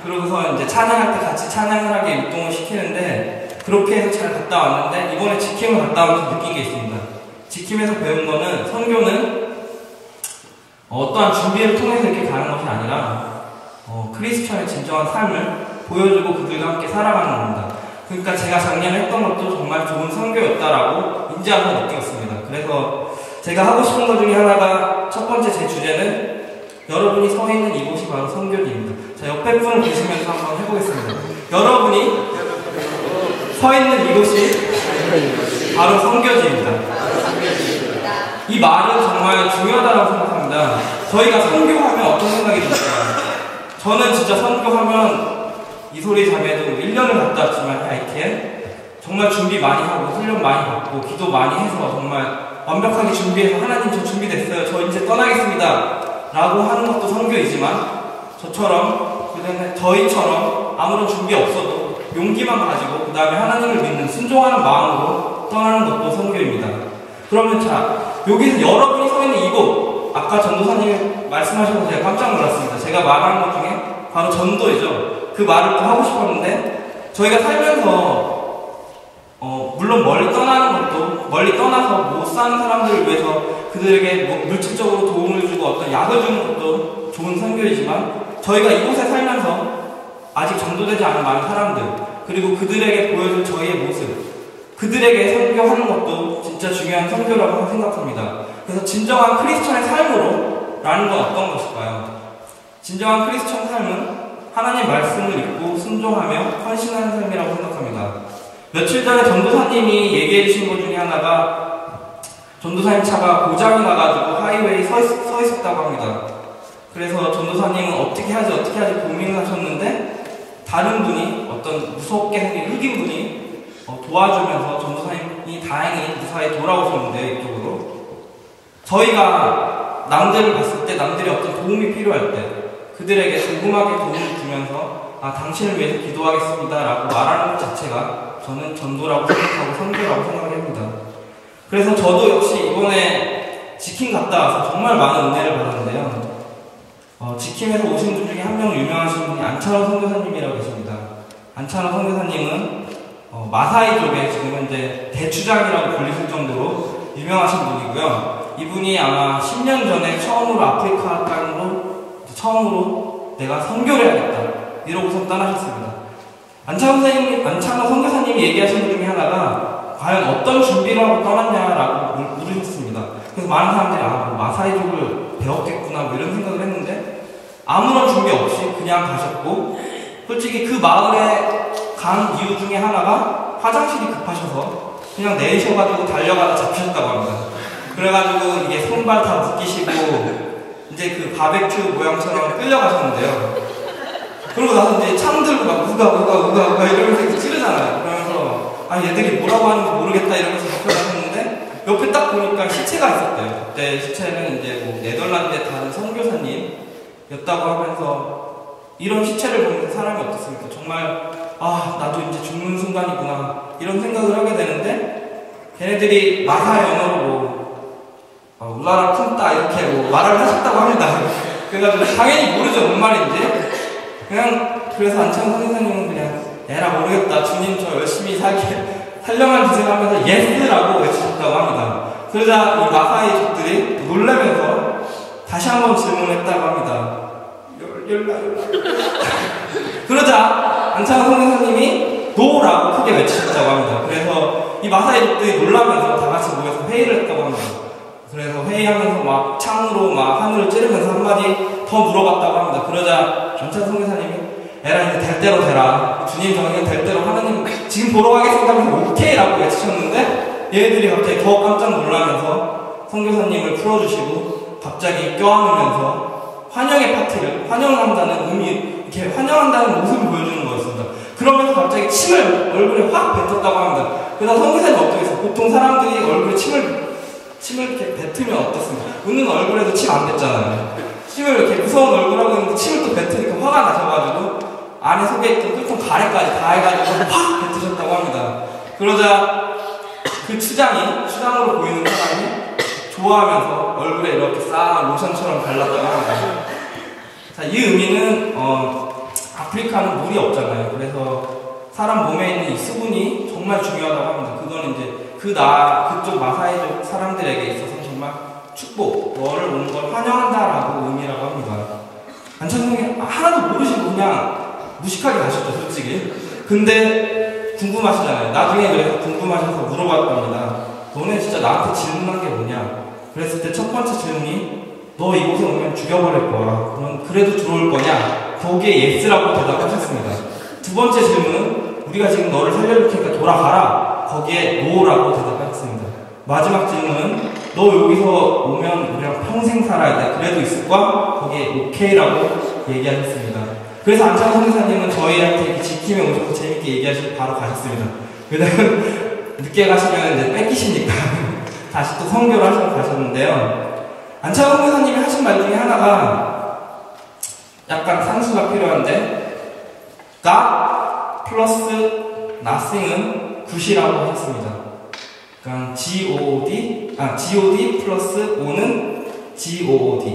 그러고서 이제 찬양할 때 같이 찬양을 하게 율동을 시키는데, 그렇게 해서 잘 갔다 왔는데, 이번에 지킴을 갔다 오면서 느낀 게 있습니다. 지킴에서 배운 거는, 선교는 어떠한 준비를 통해서 이렇게 가는 것이 아니라 크리스천의 진정한 삶을 보여주고 그들과 함께 살아가는 겁니다. 그러니까 제가 작년에 했던 것도 정말 좋은 선교였다라고 인지하고 느꼈습니다. 그래서 제가 하고 싶은 것 중에 하나가, 첫 번째 제 주제는 여러분이 서 있는 이곳이 바로 선교지입니다. 자, 옆에 분을 보시면서 한번 해보겠습니다. 여러분이 서 있는 이곳이 바로 선교지입니다. 이 말은 정말 중요하다고 생각합니다. 저희가 선교하면 어떤 생각이 듭니까? 저는 진짜 선교하면 이소리 자매도 1년을 갔다 왔지만 하이키에 정말 준비 많이 하고 훈련 많이 받고 기도 많이 해서 정말 완벽하게 준비해서, 하나님 저 준비됐어요, 저 이제 떠나겠습니다 라고 하는 것도 선교이지만, 저희처럼 아무런 준비 없어도 용기만 가지고 그 다음에 하나님을 믿는 순종하는 마음으로 떠나는 것도 선교입니다. 그러면 자, 여기서 여러분이 서 있는 이곳, 아까 전도사님이 말씀하셔서 제가 깜짝 놀랐습니다. 제가 말하는 것 중에 바로 전도이죠. 그 말을 또 하고 싶었는데, 저희가 살면서 물론 멀리 떠나서 못 사는 사람들을 위해서 그들에게 물질적으로 도움을 주고 어떤 약을 주는 것도 좋은 선교이지만, 저희가 이곳에 살면서 아직 전도되지 않은 많은 사람들, 그리고 그들에게 보여줄 저희의 모습, 그들에게 선교하는 것도 진짜 중요한 선교라고 생각합니다. 그래서 진정한 크리스천의 삶으로 라는 건 어떤 것일까요? 진정한 크리스천 삶은 하나님 말씀을 읽고 순종하며 헌신하는 삶이라고 생각합니다. 며칠 전에 전도사님이 얘기해 주신 것 중에 하나가, 전도사님 차가 고장이 나가지고 하이웨이에 서 있었다고 합니다. 그래서 전도사님은 어떻게 하지 고민을 하셨는데, 다른 분이, 어떤 무섭게 생긴 흑인 분이 도와주면서 전도사님이 다행히 무사히 돌아오셨는데, 이쪽으로. 저희가 남들을 봤을 때, 남들이 어떤 도움이 필요할 때 그들에게 조그맣게 도움을 주면서 당신을 위해서 기도하겠습니다 라고 말하는 것 자체가 저는 전도라고 생각하고 선교라고 생각합니다. 그래서 저도 역시 이번에 지킴 갔다 와서 정말 많은 은혜를 받았는데요. 지킴에서 오신 분 중에 한 명 유명하신 분이 안찬호 선교사님이라고 계십니다. 안찬호 선교사님은 마사이 쪽에 지금 현재 대추장이라고 불리실 정도로 유명하신 분이고요. 이분이 아마 10년 전에 처음으로 아프리카 땅으로 내가 선교를 해야겠다 이러고서 떠나셨습니다. 안찬호 선교사님이 얘기하신 것 중에 하나가, 과연 어떤 준비를 하고 떠났냐라고 물으셨습니다. 그래서 많은 사람들이 마사이족을 배웠겠구나 이런 생각을 했는데, 아무런 준비 없이 그냥 가셨고, 솔직히 그 마을에 간 이유 중에 하나가 화장실이 급하셔서 그냥 내리셔가지고 달려가다 잡히셨다고 합니다. 그래가지고 이게 손발 다 묶이시고 이제 그 바베큐 모양처럼 끌려가셨는데요. 그러고 나서 이제 창 들고 막 우가 이러면서 이렇게 찌르잖아요. 그러면서 얘들이 뭐라고 하는지 모르겠다 이러면서 잡혀가셨는데, 옆에 딱 보니까 시체가 있었대요. 그때 시체는 이제 뭐 네덜란드의 다른 선교사님이었다고 하면서, 이런 시체를 보면서 사람이 어떻습니까? 정말 나도 이제 죽는 순간이구나 이런 생각을 하게 되는데, 걔네들이 마사 영어로 울라라 쿵따 이렇게 말을 하셨다고 합니다. 그래가지고 당연히 모르죠, 뭔 말인지. 그래서 안찬호 선생님은 그냥 에라 모르겠다, 주님 저 열심히 살려만 주세요 하면서 예스라고 외치셨다고 합니다. 그러자 이 마사이족들이 놀라면서 다시 한번 질문했다고 합니다. 그러자 안창호 선교사님이 노라고 크게 외치셨다고 합니다. 그래서 이 마사이족들이 놀라면서 다 같이 모여서 회의를 했다고 합니다. 그래서 회의하면서 막 창으로 막 하늘을 찌르면서 한마디 더 물어봤다고 합니다. 그러자 안창호 선교사님이 에라 이제 될 대로 되라. 주님 저녁에 될 대로 하나님 지금 보러 가겠습니다 하면서 오케이라고 외치셨는데 얘네들이 갑자기 더 깜짝 놀라면서 선교사님을 풀어주시고 갑자기 껴안으면서 환영의 파티를 환영한다는 의미 이렇게 환영한다는 모습을 보여주는 거였습니다. 그러면서 갑자기 침을 얼굴에 확 뱉었다고 합니다. 그래서 선교사님 어떻겠어요? 보통 사람들이 얼굴에 침을 이렇게 뱉으면 어떻습니까? 웃는 얼굴에도 침 안 뱉잖아요. 침을 이렇게 무서운 얼굴하고 있는데 침을 또 뱉으니까 화가 나셔가지고 안에 속에 있던 뚫통 가래까지 다 해가지고 확 뱉으셨다고 합니다. 그러자 그 추장으로 보이는 사람이 좋아하면서 얼굴에 이렇게 싹 로션처럼 발랐다고 합니다. 자, 이 의미는 아프리카는 물이 없잖아요. 그래서 사람 몸에 있는 이 수분이 정말 중요하다고 합니다. 그거는 이제 그쪽 마사이족 사람들에게 있어서 정말 축복, 너를 오는 걸 환영한다라고 의미라고 합니다. 안창성이 하나도 모르시고 그냥 무식하게 가셨죠, 솔직히. 근데 궁금하시잖아요. 나중에 그래서 궁금하셔서 물어봤답니다. 너네 진짜 나한테 질문한 게 뭐냐? 그랬을 때 첫 번째 질문이 너 이곳에 오면 죽여버릴 거야. 그럼 그래도 들어올 거냐? 거기에 예스라고 대답하셨습니다. 두 번째 질문은 우리가 지금 너를 살려줄 테니까 돌아가라. 거기에 노라고 대답하셨습니다. 마지막 질문은 너 여기서 오면 우리랑 평생 살아야 돼. 그래도 있을 거야? 거기에 오케이라고 얘기하셨습니다. 그래서 안창호 선교사님은 저희한테 이렇게 지키면 오셔서 재밌게 얘기하시고 바로 가셨습니다. 왜냐면 늦게 가시면 이제 뺏기시니까 다시 또 선교를 하시고 가셨는데요. 안창호 선교사님이 하신 말 중에 하나가 약간 상수가 필요한데 God 플러스 nothing은 굿이라고 하셨습니다. 그러니까 God 플러스 O는 GOOD.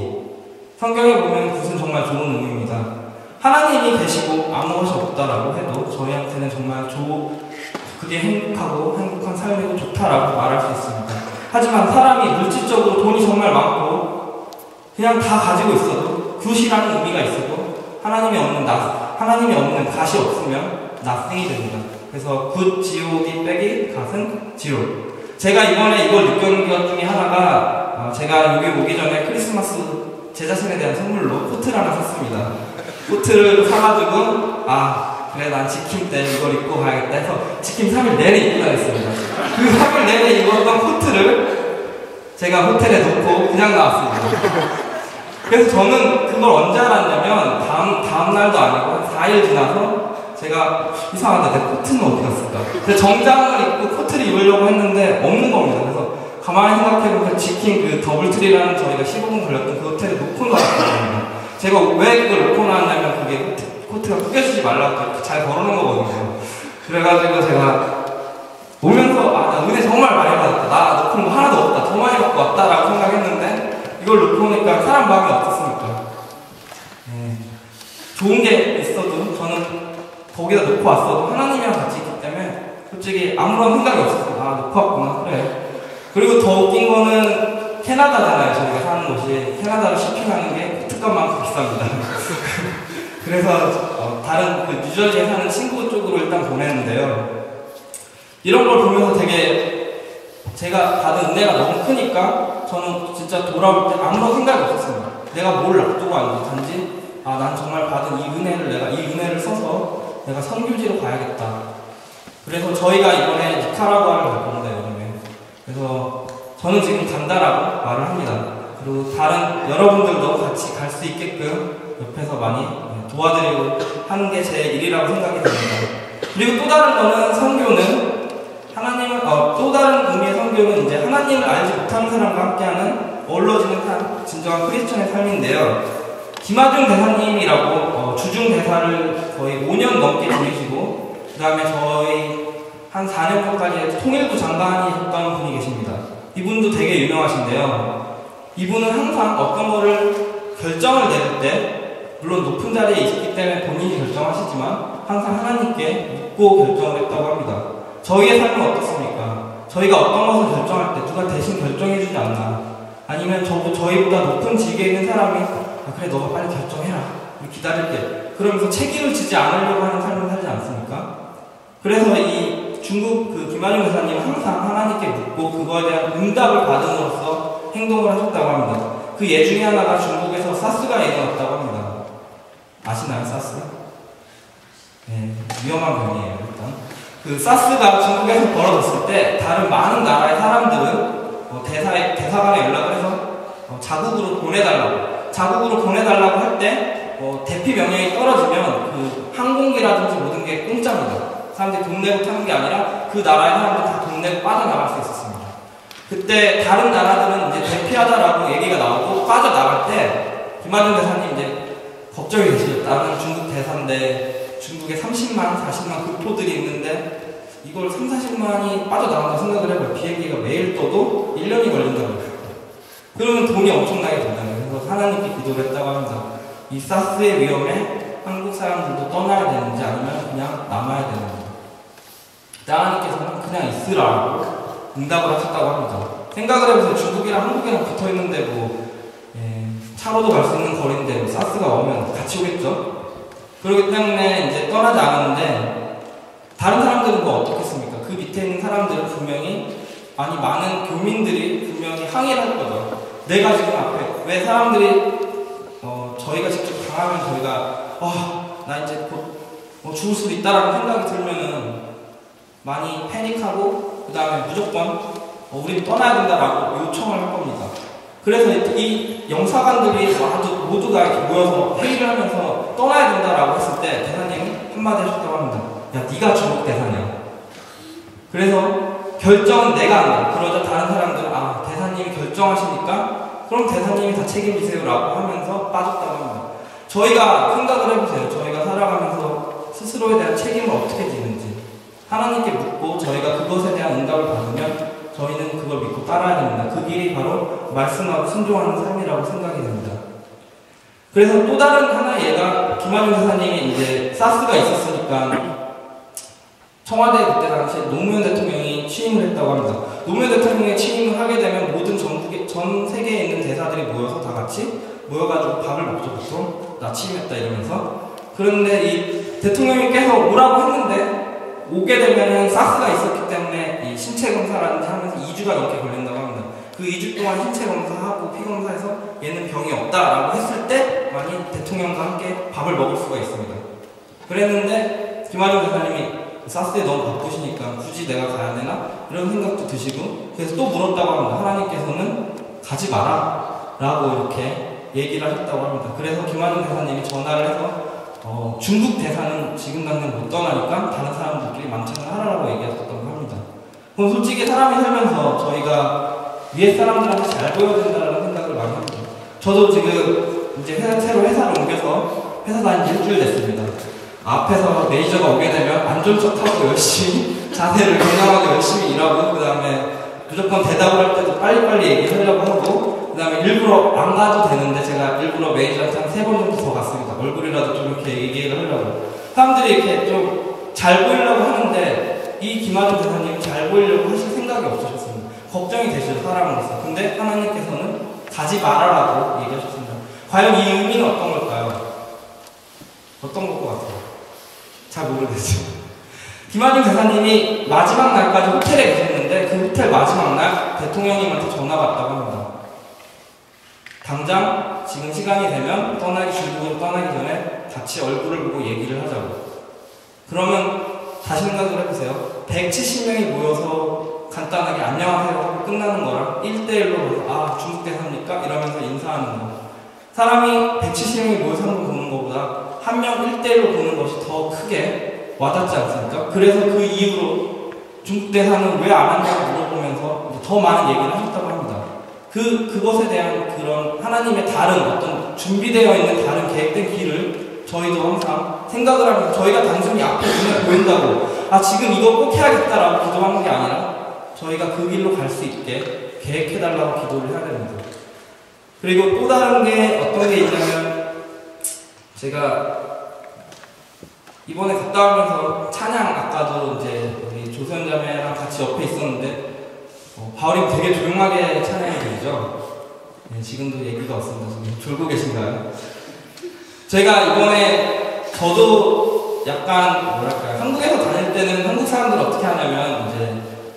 성경에 보면 굿은 정말 좋은 의미입니다. 하나님이 계시고 아무 것이 없다라고 해도 저희한테는 정말 그게 행복한 삶이고 좋다라고 말할 수 있습니다. 하지만 사람이 물질적으로 돈이 정말 많고 그냥 다 가지고 있어도 굿이라는 의미가 있어도 하나님이 없는 갓이 없으면 nothing이 됩니다. 그래서 good God 빼기 갓은 zero. 제가 이번에 이걸 느꼈는 것 중에 하나가 제가 여기 오기 전에 크리스마스 제 자신에 대한 선물로 코트를 하나 샀습니다. 코트를 사가지고 그래 난 지킴 때 이걸 입고 가야겠다 해서 지킴 3일 내내 입고 다녔습니다. 그 3일 내내 입었던 코트를 제가 호텔에 놓고 그냥 나왔습니다. 그래서 저는 그걸 언제 알았냐면 다음 날도 아니고 4일 지나서 제가 이상하다 내 코트는 어디 갔을까? 근데 정장을 입고 코트를 입으려고 했는데 없는 겁니다. 그래서 가만히 생각해보면 지킨 그 더블트리라는 저희가 15분 걸렸던 그 호텔에 놓고 나왔거든요. 제가 왜 그걸 놓고 나왔냐면 그게 코트가 꾸겨지지 말라고 잘 걸어놓은 거거든요. 그래가지고 제가 오면서 나 은혜 정말 많이 받았다. 나 놓고 뭐 하나도 없다. 더 많이 갖고 왔다라고 생각했는데 이걸 놓고 오니까 사람 마음이 어떻습니까? 좋은 게 있어도 저는 거기다 놓고 왔어도 하나님이랑 같이 있기 때문에 솔직히 아무런 생각이 없었어요. 놓고 왔구나. 그래. 그리고 더 웃긴 거는 캐나다잖아요. 저희가 사는 곳이. 캐나다로 쇼핑하는 게 특값만큼 비쌉니다. 그래서 다른 그 뉴저지에 사는 친구 쪽으로 일단 보냈는데요. 이런 걸 보면서 되게 제가 받은 은혜가 너무 크니까 저는 진짜 돌아올 때 아무런 생각이 없었습니다. 내가 뭘 놔두고 왔는지 단지 난 정말 받은 이 은혜를 써서 내가 선교지로 가야겠다. 그래서 저희가 이번에 니카라구아를 갈 겁니다, 여름에. 그래서 저는 지금 간다라고 말을 합니다. 그리고 다른 여러분들도 같이 갈 수 있게끔 옆에서 많이 도와드리고 하는 게 제 일이라고 생각이 듭니다. 그리고 또 다른 거는 선교는 또 다른 의미의 선교는 이제 하나님을 알지 못하는 사람과 함께하는 어우러지는 진정한 크리스천의 삶인데요. 김하중 대사님이라고 주중 대사를 거의 5년 넘게 지내시고 그 다음에 저희 한 4년 전까지 통일부 장관이 했던 분이 계십니다. 이분도 되게 유명하신데요. 이분은 항상 어떤 거를 결정을 내릴 때 물론 높은 자리에 있기 때문에 본인이 결정하시지만 항상 하나님께 묻고 결정을 했다고 합니다. 저희의 삶은 어떻습니까? 저희가 어떤 것을 결정할 때 누가 대신 결정해주지 않나, 아니면 저희보다 높은 직위에 있는 사람이 그래 너가 빨리 결정해라 기다릴게 그러면서 책임을 지지 않으려고 하는 삶을 살지 않습니까? 그래서 이 중국 김한중 대사님은 항상 하나님께 묻고 그거에 대한 응답을 받음으로써 행동을 하셨다고 합니다. 그 예 중에 하나가 중국에서 사스가 일어났다고 합니다. 아시나요, 사스? 네, 위험한 병이에요, 일단. 그 사스가 중국에서 벌어졌을 때 다른 많은 나라의 사람들은 대사관에 연락을 해서 자국으로 보내달라고 할 때 대피 명령이 떨어지면 그 항공기라든지 모든 게 공짜입니다. 사람들이 돈 내고 타는 게 아니라 그 나라의 사람들은 다 돈 내고 빠져나갈 수 있었습니다. 그때 다른 나라들은 이제 대피하다라고 얘기가 나오고 빠져나갈 때 김한중 대사님 이제 걱정이 되시죠. 나는 중국 대사인데 중국에 30만, 40만 교포들이 있는데 이걸 3, 40만이 빠져나간다고 생각을 해봐요. 비행기가 매일 떠도 1년이 걸린다고 해요. 그러면 돈이 엄청나게 든다는 거예요. 그래서 하나님께 기도를 했다고 합니다. 이 사스의 위험에 한국 사람들도 떠나야 되는지 아니면 그냥 남아야 되는지. 하나님께서는 그냥 있으라고 응답을 하셨다고 합니다. 생각을 해보세요. 중국이랑 한국이랑 붙어있는데 차로도 갈 수 있는 거리인데 사스가 오면 같이 오겠죠? 그렇기 때문에 이제 떠나지 않았는데 다른 사람들은 뭐 어떻겠습니까? 그 밑에 있는 사람들은 분명히 많은 교민들이 분명히 항의를 할 거죠. 내가 지금 앞에 왜 사람들이 저희가 직접 당하면 저희가 나 이제 곧 죽을 수도 있다라는 생각이 들면은 많이 패닉하고 그 다음에 무조건 우린 떠나야 된다라고 요청을 할 겁니다. 그래서 이 영사관들이 모두가 이렇게 모여서 회의를 하면서 떠나야 된다라고 했을 때 대사님이 한마디 하셨다고 합니다. 야, 네가 중국 대사냐. 그래서 결정은 내가 한다. 그러자 다른 사람들은 대사님이 결정하시니까 그럼 대사님이 다 책임지세요라고 하면서 빠졌다고 합니다. 저희가 생각을 해보세요. 저희가 살아가면서 스스로에 대한 책임을 어떻게 지는지 하나님께 묻고 저희가 그것에 대한 응답을 받으면 저희는 그걸 믿고 따라야 됩니다. 그 길이 바로 말씀하고 순종하는 삶이라고 생각이 됩니다. 그래서 또 다른 하나의 예가 김한중 대사님이 이제 사스가 있었으니까 청와대 그때 당시에 노무현 대통령이 취임을 했다고 합니다. 노무현 대통령이 취임을 하게 되면 모든 전 세계에 있는 대사들이 모여서 다 같이 모여가지고 밥을 먹죠. 보통 나 취임했다 이러면서. 그런데 이 대통령님께서 오라고 했는데 오게 되면은 사스가 있었기 때문에 이 신체 검사라든지 하면서 2주가 넘게 걸린다고 합니다. 그 2주 동안 신체 검사하고 피 검사해서 얘는 병이 없다라고 했을 때 많이 대통령과 함께 밥을 먹을 수가 있습니다. 그랬는데 김한중 대사님이 사스에 너무 바쁘시니까 굳이 내가 가야 되나? 이런 생각도 드시고 그래서 또 물었다고 합니다. 하나님께서는 가지 마라 라고 이렇게 얘기를 하셨다고 합니다. 그래서 김한중 대사님이 전화를 해서 중국 대사는 지금 당장 못 떠나니까 다른 사람들끼리 만찬을 하라고 얘기하셨다고 합니다. 그럼 솔직히 사람이 살면서 저희가 위에 사람들한테 잘 보여야 된다는 생각을 많이 합니다. 저도 지금 이제 새로 회사를 옮겨서 회사 다닌 지 일주일 됐습니다. 앞에서 매니저가 오게 되면 안전 척 하고 열심히 자세를 교정하고 열심히 일하고 그 다음에 무조건 대답을 할 때도 빨리빨리 얘기하려고 하고 그 다음에 일부러 안 가도 되는데 제가 일부러 매니저한테 한 3번 정도 더 갔습니다. 얼굴이라도 좀 이렇게 얘기를 하려고. 사람들이 이렇게 좀 잘 보이려고 하는데 이 김한중 대사님이 잘 보이려고 하실 생각이 없으셨습니다. 걱정이 되시죠, 사람으로서. 근데 하나님께서는 가지 말아라고 얘기하셨습니다. 과연 이 의미는 어떤 걸까요? 어떤 것 같아요? 잘 모르겠어요. 김한중 대사님이 마지막 날까지 호텔에 계셨는데 그 호텔 마지막 날 대통령님한테 전화가 왔다고 합니다. 당장 지금 시간이 되면 중국으로 떠나기 전에 같이 얼굴을 보고 얘기를 하자고. 그러면 다시 생각을 해보세요. 170명이 모여서 간단하게 안녕하세요 하고 끝나는 거랑 1대1로 중국 대사입니까? 이러면서 인사하는 거. 사람이 170명이 모여서 한 번 보는 것보다 한 명 1대1로 보는 것이 더 크게 와닿지 않습니까? 그래서 그 이후로 중국 대사는 왜 안 한다고 물어보면서 더 많은 얘기를 하셨다고 합니다. 그것에 대한 그런 하나님의 다른 어떤 준비되어 있는 다른 계획된 길을 저희도 항상 생각을 하면서 저희가 단순히 앞에 눈에 보인다고 지금 이거 꼭 해야겠다라고 기도하는 게 아니라 저희가 그 길로 갈 수 있게 계획해달라고 기도를 해야 됩니다. 그리고 또 다른 게 어떤 게 있냐면 제가 이번에 갔다 오면서 찬양 아까도 이제 우리 조선자매랑 같이 옆에 있었는데 바울이 되게 조용하게 찬양이 드리죠. 네, 지금도 얘기가 없습니다. 지금 졸고 계신가요? 제가 이번에 저도 약간 뭐랄까요, 한국에서 다닐 때는 한국 사람들 어떻게 하냐면 이제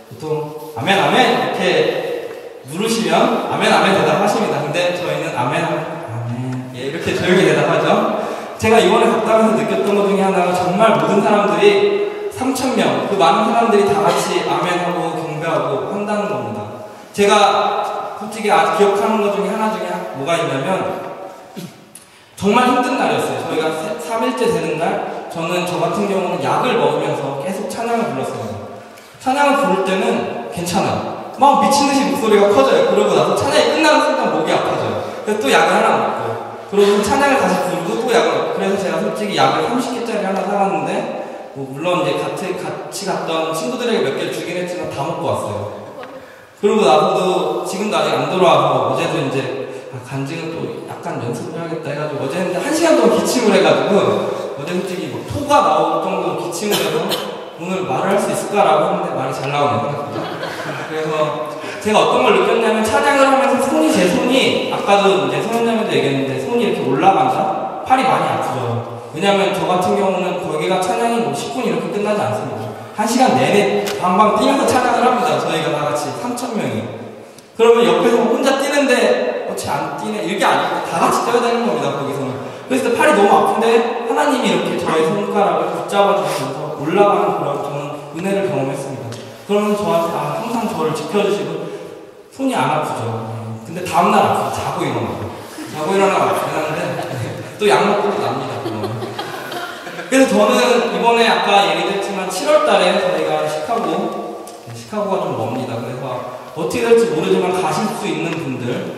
보통 아멘 아멘 이렇게 누르시면 아멘 아멘 대답하십니다. 근데 저희는 아멘 아멘 예, 이렇게 조용히 대답하죠. 제가 이번에 갔다 오면서 느꼈던 것 중에 하나가 정말 모든 사람들이 3,000명 그 많은 사람들이 다 같이 아멘하고 경배하고 한다는 겁니다. 제가 솔직히 아직 기억하는 것 중에 하나 중에 뭐가 있냐면 정말 힘든 날이었어요. 저희가 3일째 되는 날 저는 저 같은 경우는 약을 먹으면서 계속 찬양을 불렀어요. 찬양을 부를 때는 괜찮아요. 막 미친듯이 목소리가 커져요. 그러고 나서 찬양이 끝나는 순간 목이 아파져요. 그래서 또 약을 하나 먹고 그러고 찬양을 다시 부르고 또 약을 먹고 그래서 제가 솔직히 약을 30개짜리 하나 사왔는데 물론 이제 같이 갔던 친구들에게 몇 개를 주긴 했지만 다 먹고 왔어요. 그러고 나서도 지금도 아직 안 돌아와서 어제도 이제 간증은 또 약간 연습을 해야겠다 해가지고 어제는 1시간 동안 기침을 해가지고 어제 솔직히 뭐 토가 나올 정도로 기침을 해서 오늘 말을 할 수 있을까라고 했는데 말이 잘 나오네요. 그래서 제가 어떤 걸 느꼈냐면 찬양을 하면서 제 손이 아까도 이제 성현자매도 얘기했는데 손이 이렇게 올라간다? 팔이 많이 아프죠. 왜냐면 저 같은 경우는 거기가 찬양이 뭐 10분 이렇게 끝나지 않습니다. 1시간 내내 방방 뛰면서 찬양을 합니다. 저희가 다 같이 3,000명이. 그러면 옆에서 혼자 뛰는데 어찌 안 뛰네 이게 아니고 다 같이 뛰어다니는 겁니다. 거기서는. 그래서 팔이 너무 아픈데 하나님이 이렇게 저의 손가락을 붙잡아 주시면서 올라가는 그런 저는 은혜를 경험했습니다. 그러면 저한테 항상 저를 지켜주시고 손이 안 아프죠. 근데 다음날 아프죠. 자고 일어나면 아프긴 한데 또 약 먹고도 납니다. 그래서 저는 이번에 아까 얘기도 했지만 7월달에 저희가 시카고가 좀 멉니다. 그래서 어떻게 될지 모르지만 가실 수 있는 분들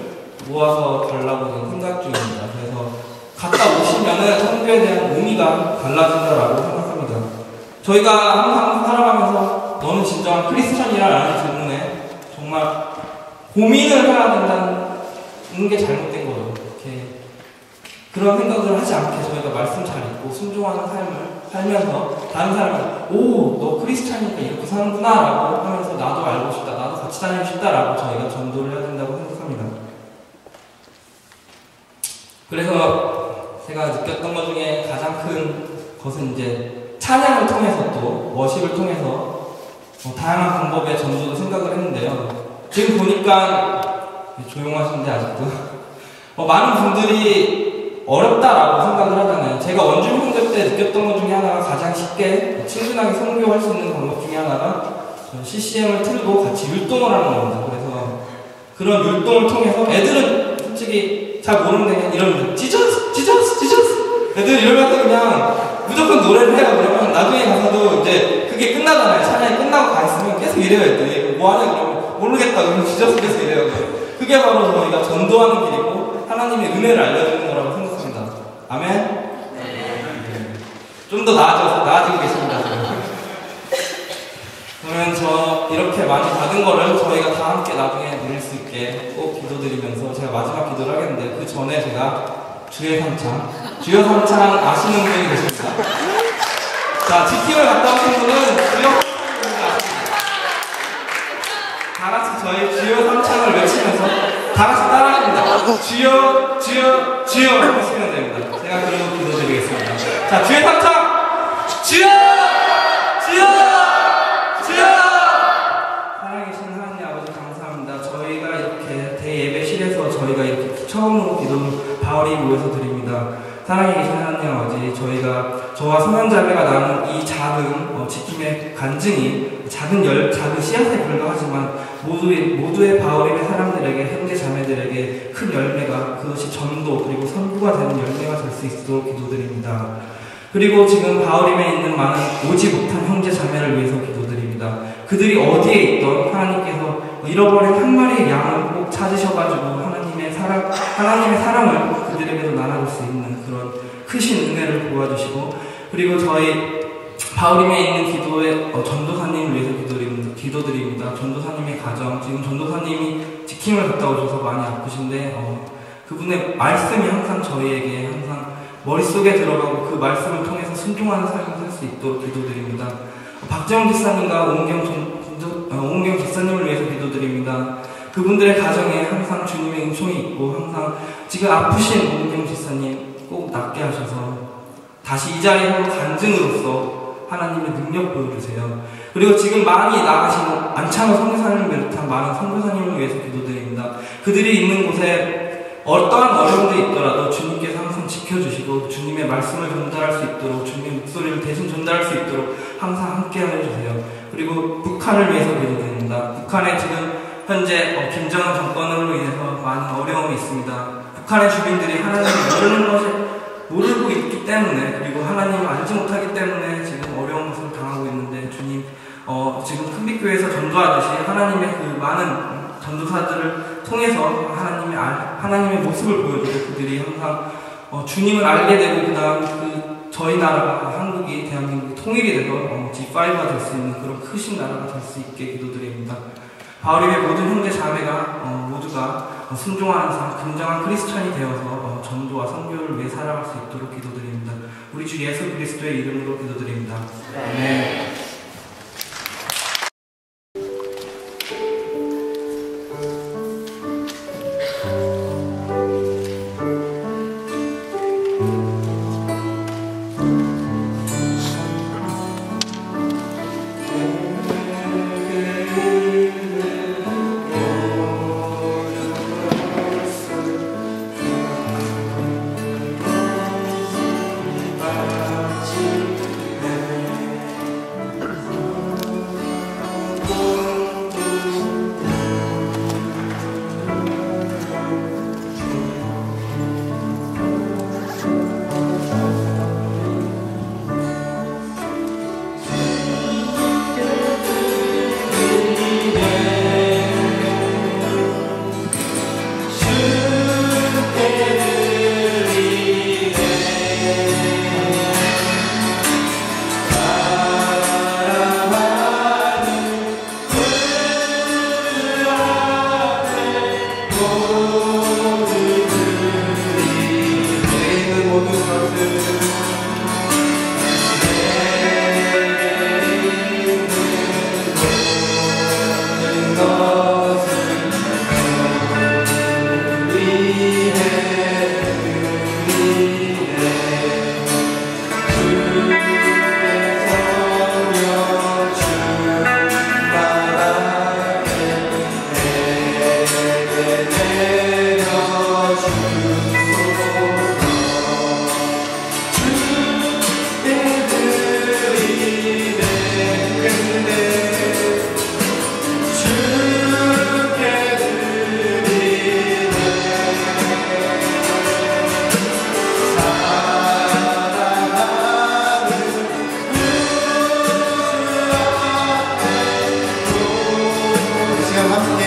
모아서 가려고 생각 중입니다. 그래서 갔다 오시면은 선교에 대한 의미가 달라진다라고 생각합니다. 저희가 항상 살아가면서 너는 진정한 크리스천이라는 질문에 정말 고민을 해야 된다는 게 잘못된 거죠. 이렇게 그런 생각을 하지 않게 저희가 말씀 잘 읽고 순종하는 삶을 살면서 다른 사람이 너 크리스찬이니까 이렇게 사는구나 라고 하면서 나도 알고 싶다, 나도 같이 다니고 싶다 라고 저희가 전도를 해야 된다고 생각합니다. 그래서 제가 느꼈던 것 중에 가장 큰 것은 이제 찬양을 통해서 또 워십을 통해서 다양한 방법의 전도도 생각을 했는데요. 지금 보니까 조용하신데 아직도 많은 분들이 어렵다라고 생각을 하잖아요. 제가 원주 형제 때 느꼈던 것 중에 하나가 가장 쉽게 친근하게 선교할 수 있는 방법 중에 하나가 CCM을 틀고 같이 율동을 하는 겁니다. 그래서 그런 율동을 통해서 애들은 솔직히 잘 모르는데 그냥 이러면서 지저스 애들 이러면서 그냥 무조건 노래를 해요. 그러면 나중에 가서도 이제 그게 끝나잖아요. 찬양이 끝나고 가 있으면 계속 이래요. 애들이 뭐하냐 그러면 모르겠다 그러면 지저스 계속 이래요. 그게 바로 저희가 전도하는 길이고 하나님의 은혜를 알려주는 거라고 생각합니다. 아멘? 네. 좀 더 나아지고 계십니다. 그러면 저 이렇게 많이 받은 거를 저희가 다 함께 나중에 누릴 수 있게 꼭 기도드리면서 제가 마지막 기도를 하겠는데 그 전에 제가 주의 삼창 아시는 분이 계십니다. 자, 지킴을 갔다 오신 분은 주여 다 같이 저희 주여 삼창을 외치면서 다 같이 따라합니다. 주여 하시면 됩니다. 제가 그리고 기도드리겠습니다. 자, 주의 삼창 주여 살아계신 하나님 아버지 감사합니다. 저희가 이렇게 대예배실에서 저희가 이렇게 처음으로 기도를 바울이 모여서 드립니다. 사랑에 계신 하나님 아버지, 저와 성현자매가 나눈 이 작은 지킴의 간증이 작은 씨앗에 불과하지만 모두의 바울임의 사람들에게, 형제 자매들에게 큰 열매가, 그것이 전도 그리고 선교가 되는 열매가 될 수 있도록 기도드립니다. 그리고 지금 바울임에 있는 많은 오지 못한 형제 자매를 위해서 기도드립니다. 그들이 어디에 있던 하나님께서 잃어버린 한 마리의 양을 꼭 찾으셔가지고 하나님의 사랑을 그들에게도 나눠줄 수 있는 그런 크신 은혜를 도와주시고, 그리고 저희 바울임에 있는 기도의 전도사님을 위해서 기도드립니다. 전도사님의 가정, 지금 전도사님이 지킴을 갔다 오셔서 많이 아프신데 그분의 말씀이 항상 저희에게 항상 머릿속에 들어가고 그 말씀을 통해서 순종하는 삶을 살 수 있도록 기도드립니다. 박재영 집사님과 온경 오은경 집사님을 위해서 기도드립니다. 그분들의 가정에 항상 주님의 은총이 있고 항상 지금 아프신 오은경 집사님 꼭 낫게 하셔서 다시 이 자리에 간증으로서 하나님의 능력 보여주세요. 그리고 지금 많이 나가신 안창호 선교사님을 비롯한 많은 선교사님을 위해서 기도드립니다. 그들이 있는 곳에 어떠한 어려움들이 있더라도 주님께서 항상 지켜주시고 주님의 말씀을 전달할 수 있도록 주님의 목소리를 대신 전달할 수 있도록 항상 함께 해주세요. 그리고 북한을 위해서 기도드립니다. 북한에 지금 현재 김정은 정권으로 인해서 많은 어려움이 있습니다. 북한의 주민들이 하나님을 모르고 있기 때문에 그리고 하나님을 알지 못하기 때문에 지금 어려운 것을 당하고 있는데 주님 지금 큰빛교회에서 전도하듯이 하나님의 그 많은 전도사들을 통해서 하나님의 모습을 보여주고 그들이 항상 주님을 알게 되고 그 다음 저희 나라가 한국이 대한민국이 통일이 돼서 G5가 될 수 있는 그런 크신 나라가 될 수 있게 기도드립니다. 바울임의 모든 형제 자매가 모두가 순종하는 삶, 긍정한 크리스찬이 되어서 전도와 선교를 위해 살아갈 수 있도록 기도드립니다. 우리 주 예수 그리스도의 이름으로 기도드립니다. 아멘.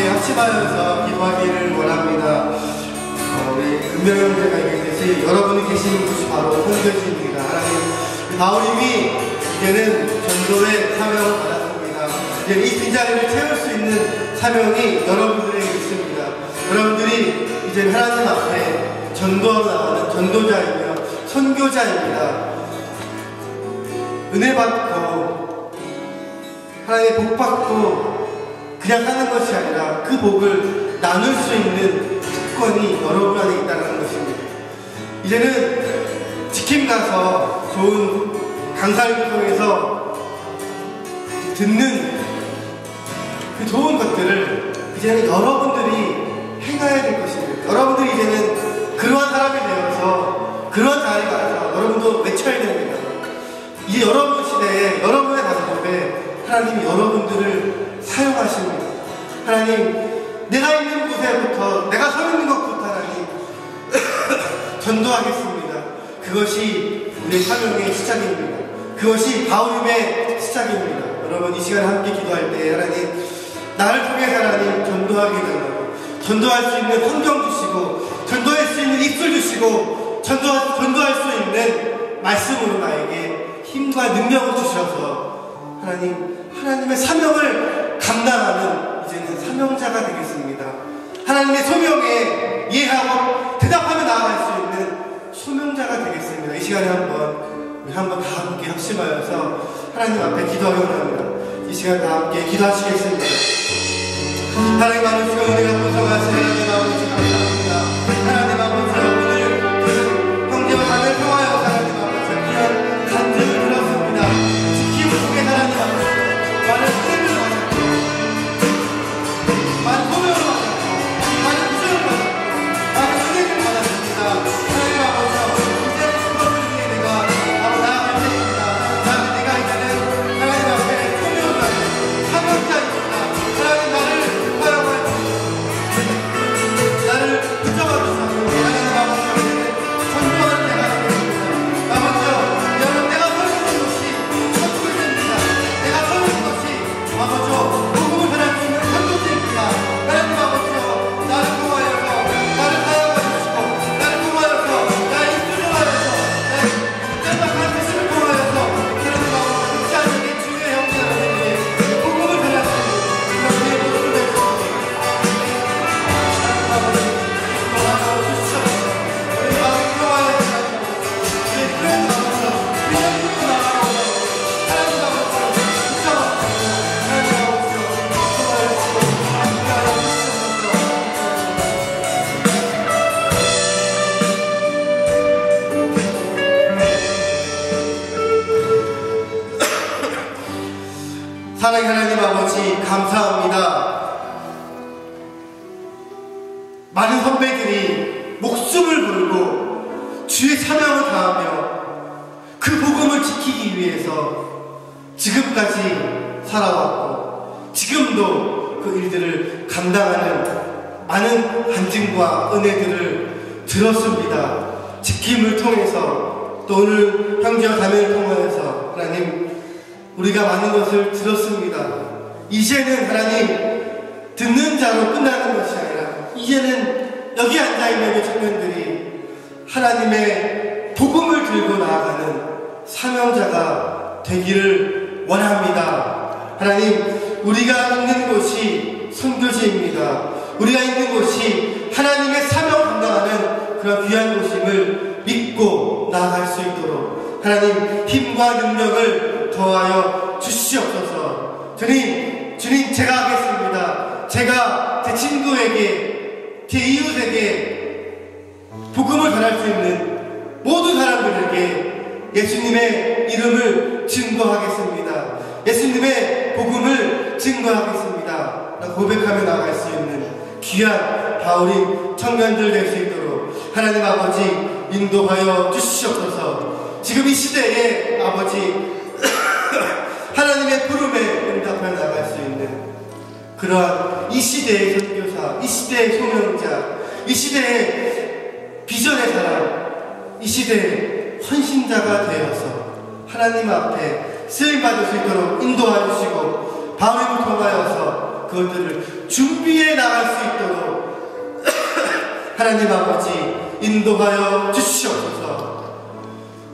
합심하여서 기도하기를 원합니다. 우리 은명 형제가 얘기했듯이 여러분이 계시는 곳이 바로 선교지입니다. 하나님, 바울님이 이제는 전도의 사명을 받았습니다. 이제 이 빈자리를 채울 수 있는 사명이 여러분들에게 있습니다. 여러분들이 이제 하나님 앞에 전도하러 나가는 전도자이며 선교자입니다. 은혜 받고 하나님의 복 받고 그냥 하는 것이 아니라 그 복을 나눌 수 있는 특권이 여러분 안에 있다는 것입니다. 이제는 지킴 가서 좋은 강사를 통해서 듣는 그 좋은 것들을 이제는 여러분들이 행해야 될 것입니다. 여러분들이 이제는 그러한 사람이 되어서 그러한 자리에 가서 여러분도 외쳐야 됩니다. 이제 여러분 시대에 여러분의 단속에 하나님이 여러분들을 사용하십니다. 하나님, 내가 있는 곳에부터 내가 서 있는 것부터 하나님 전도하겠습니다. 그것이 우리의 사명의 시작입니다. 그것이 바울임의 시작입니다. 여러분, 이 시간에 함께 기도할 때 하나님, 나를 통해서 하나님 전도하게 달라고, 전도할 수 있는 환경 주시고, 전도할 수 있는 입술 주시고, 전도할 수 있는 말씀으로 나에게 힘과 능력을 주셔서 하나님의 사명을 감당하는 이제는 사명자가 되겠습니다. 하나님의 소명에 이해하고 대답하며 나아갈 수 있는 소명자가 되겠습니다. 이 시간에 한번 다 함께 합심하여서 하나님 앞에 기도하려고 합니다. 이 시간 다 함께 기도하시겠습니다. 하나님 아버지 은혜가 풍성하신 하나님 아버지 감사합니다. 하나님 아버지 오늘 그 형제와 자매를 통하여 하나님 아버지 귀한 간증을 들었습니다. 지킴을 통해 하나님 아버지 많은 은혜를 받았고 많은 소명을 받았고 많은 구원을 받았고 많은 은혜를 받았습니다. 하나님 아버지 이제는 그것을 위해 내가 바로 나아갈 때입니다. 내가 이제는 하나님 앞에 소명을 받는 사명자입니다. 하나님 나를 사용하여 나를 붙잡아 주시고 하나님 아버지 전도하는 내가 되겠습니다. 아버지요 여러분 내가 서 있는 것이 천국입니다. 내가 서 있는 것이 아버지요 복음을 전할 수 있는 선도지입니다. 하나님 아버지요 나를 통하여서 나를 사용하여 주시고 나를 통하여서 나의 입술을 하여서 나의 짤막한 뜻을 통하여서 하나님 아버지 극자에게 주의 형제들에게 복음을 전할 수 있는 그런 주의 모습을 내주시고 사랑의 하나님 아버지 감사합니다. 많은 선배들이 목숨을 걸고 주의 사명을 다하며 그 복음을 지키기 위해서 지금까지 살아왔고 지금도 그 일들을 감당하는 많은 간증과 은혜들을 들었습니다. 지킴을 통해서 또 오늘 형제와 자매를 통하여서 하나님 우리가 많은 것을 들었습니다. 이제는 하나님 듣는 자로 끝나는 것이 아니라 이제는 여기 앉아있는 청년들이 하나님의 복음을 들고 나아가는 사명자가 되기를 원합니다. 하나님 우리가 있는 곳이 선교지입니다. 우리가 있는 곳이 하나님의 사명을 감당하는 그런 귀한 곳임을 믿고 나아갈 수 있도록 하나님 힘과 능력을 더하여 주시옵소서. 주님 제가 하겠습니다. 제가 제 친구에게 제 이웃에게 복음을 전할 수 있는 모든 사람들에게 예수님의 이름을 증거하겠습니다. 예수님의 복음을 증거하겠습니다. 고백하며 나갈 수 있는 귀한 바울인 청년들 될 수 있도록 하나님 아버지 인도하여 주시옵소서. 지금 이 시대에 아버지 하나님의 부름에 응답하여 나갈 수 있는 그러한 이 시대의 선교사, 이 시대의 소명자, 이 시대의 비전의 사람, 이 시대의 헌신자가 되어서 하나님 앞에 쓰임받을 수 있도록 인도하여 주시고 바울을 통하여서 그것들을 준비해 나갈 수 있도록 하나님 아버지 인도하여 주시옵소서.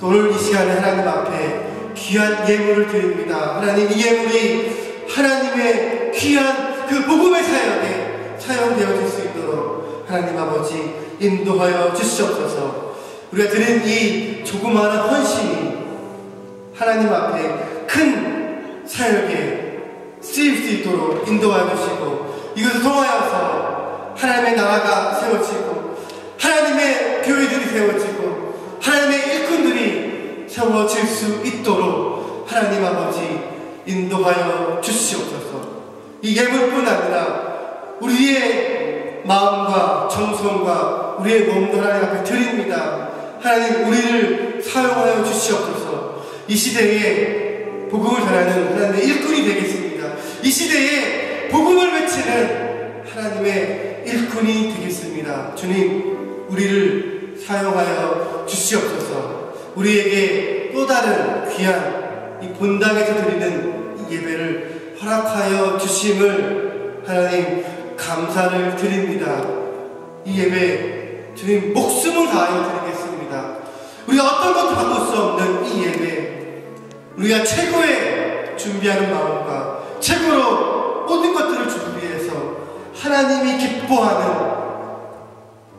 또 오늘 이 시간에 하나님 앞에 귀한 예물을 드립니다. 하나님 이 예물이 하나님의 귀한 그 복음의 사역에 사용되어질 수 있도록 하나님 아버지 인도하여 주시옵소서. 우리가 드린 이 조그마한 헌신이 하나님 앞에 큰 사역에 쓰일 수 있도록 인도하여 주시고 이것을 통하여서 하나님의 나라가 세워지고 하나님의 교회들이 세워지고 하나님의 일꾼들이 세워질 수 있도록 하나님 아버지 인도하여 주시옵소서. 이 예물뿐 아니라 우리의 마음과 정성과 우리의 몸도 하나님 앞에 드립니다. 하나님 우리를 사용하여 주시옵소서. 이 시대에 복음을 전하는 하나님의 일꾼이 되겠습니다. 이 시대에 복음을 외치는 하나님의 일꾼이 되겠습니다. 주님 우리를 사용하여 주시옵소서. 우리에게 또 다른 귀한 이 본당에서 드리는 이 예배를 허락하여 주심을 하나님 감사를 드립니다. 이 예배 주님 목숨을 다하여 드리겠습니다. 우리가 어떤 것도 바꿀 수 없는 이 예배 우리가 최고의 준비하는 마음과 최고로 모든 것들을 준비해서 하나님이 기뻐하는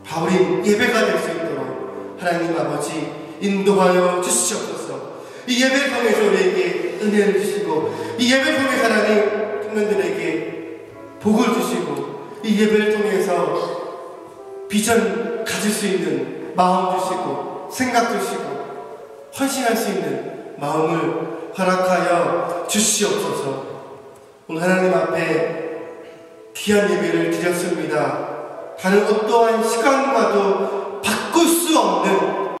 바울인 예배가 될 수 있도록 하나님 아버지 인도하여 주시옵소서. 이 예배를 통해서 우리에게 은혜를 주시고 이 예배를 통해서 하나님 청년들에게 복을 주시고 이 예배를 통해서 비전 가질 수 있는 마음 주시고 생각 주시고 헌신할 수 있는 마음을 허락하여 주시옵소서. 오늘 하나님 앞에 귀한 예배를 드렸습니다. 다른 어떠한 시간과도 바꿀 수 없는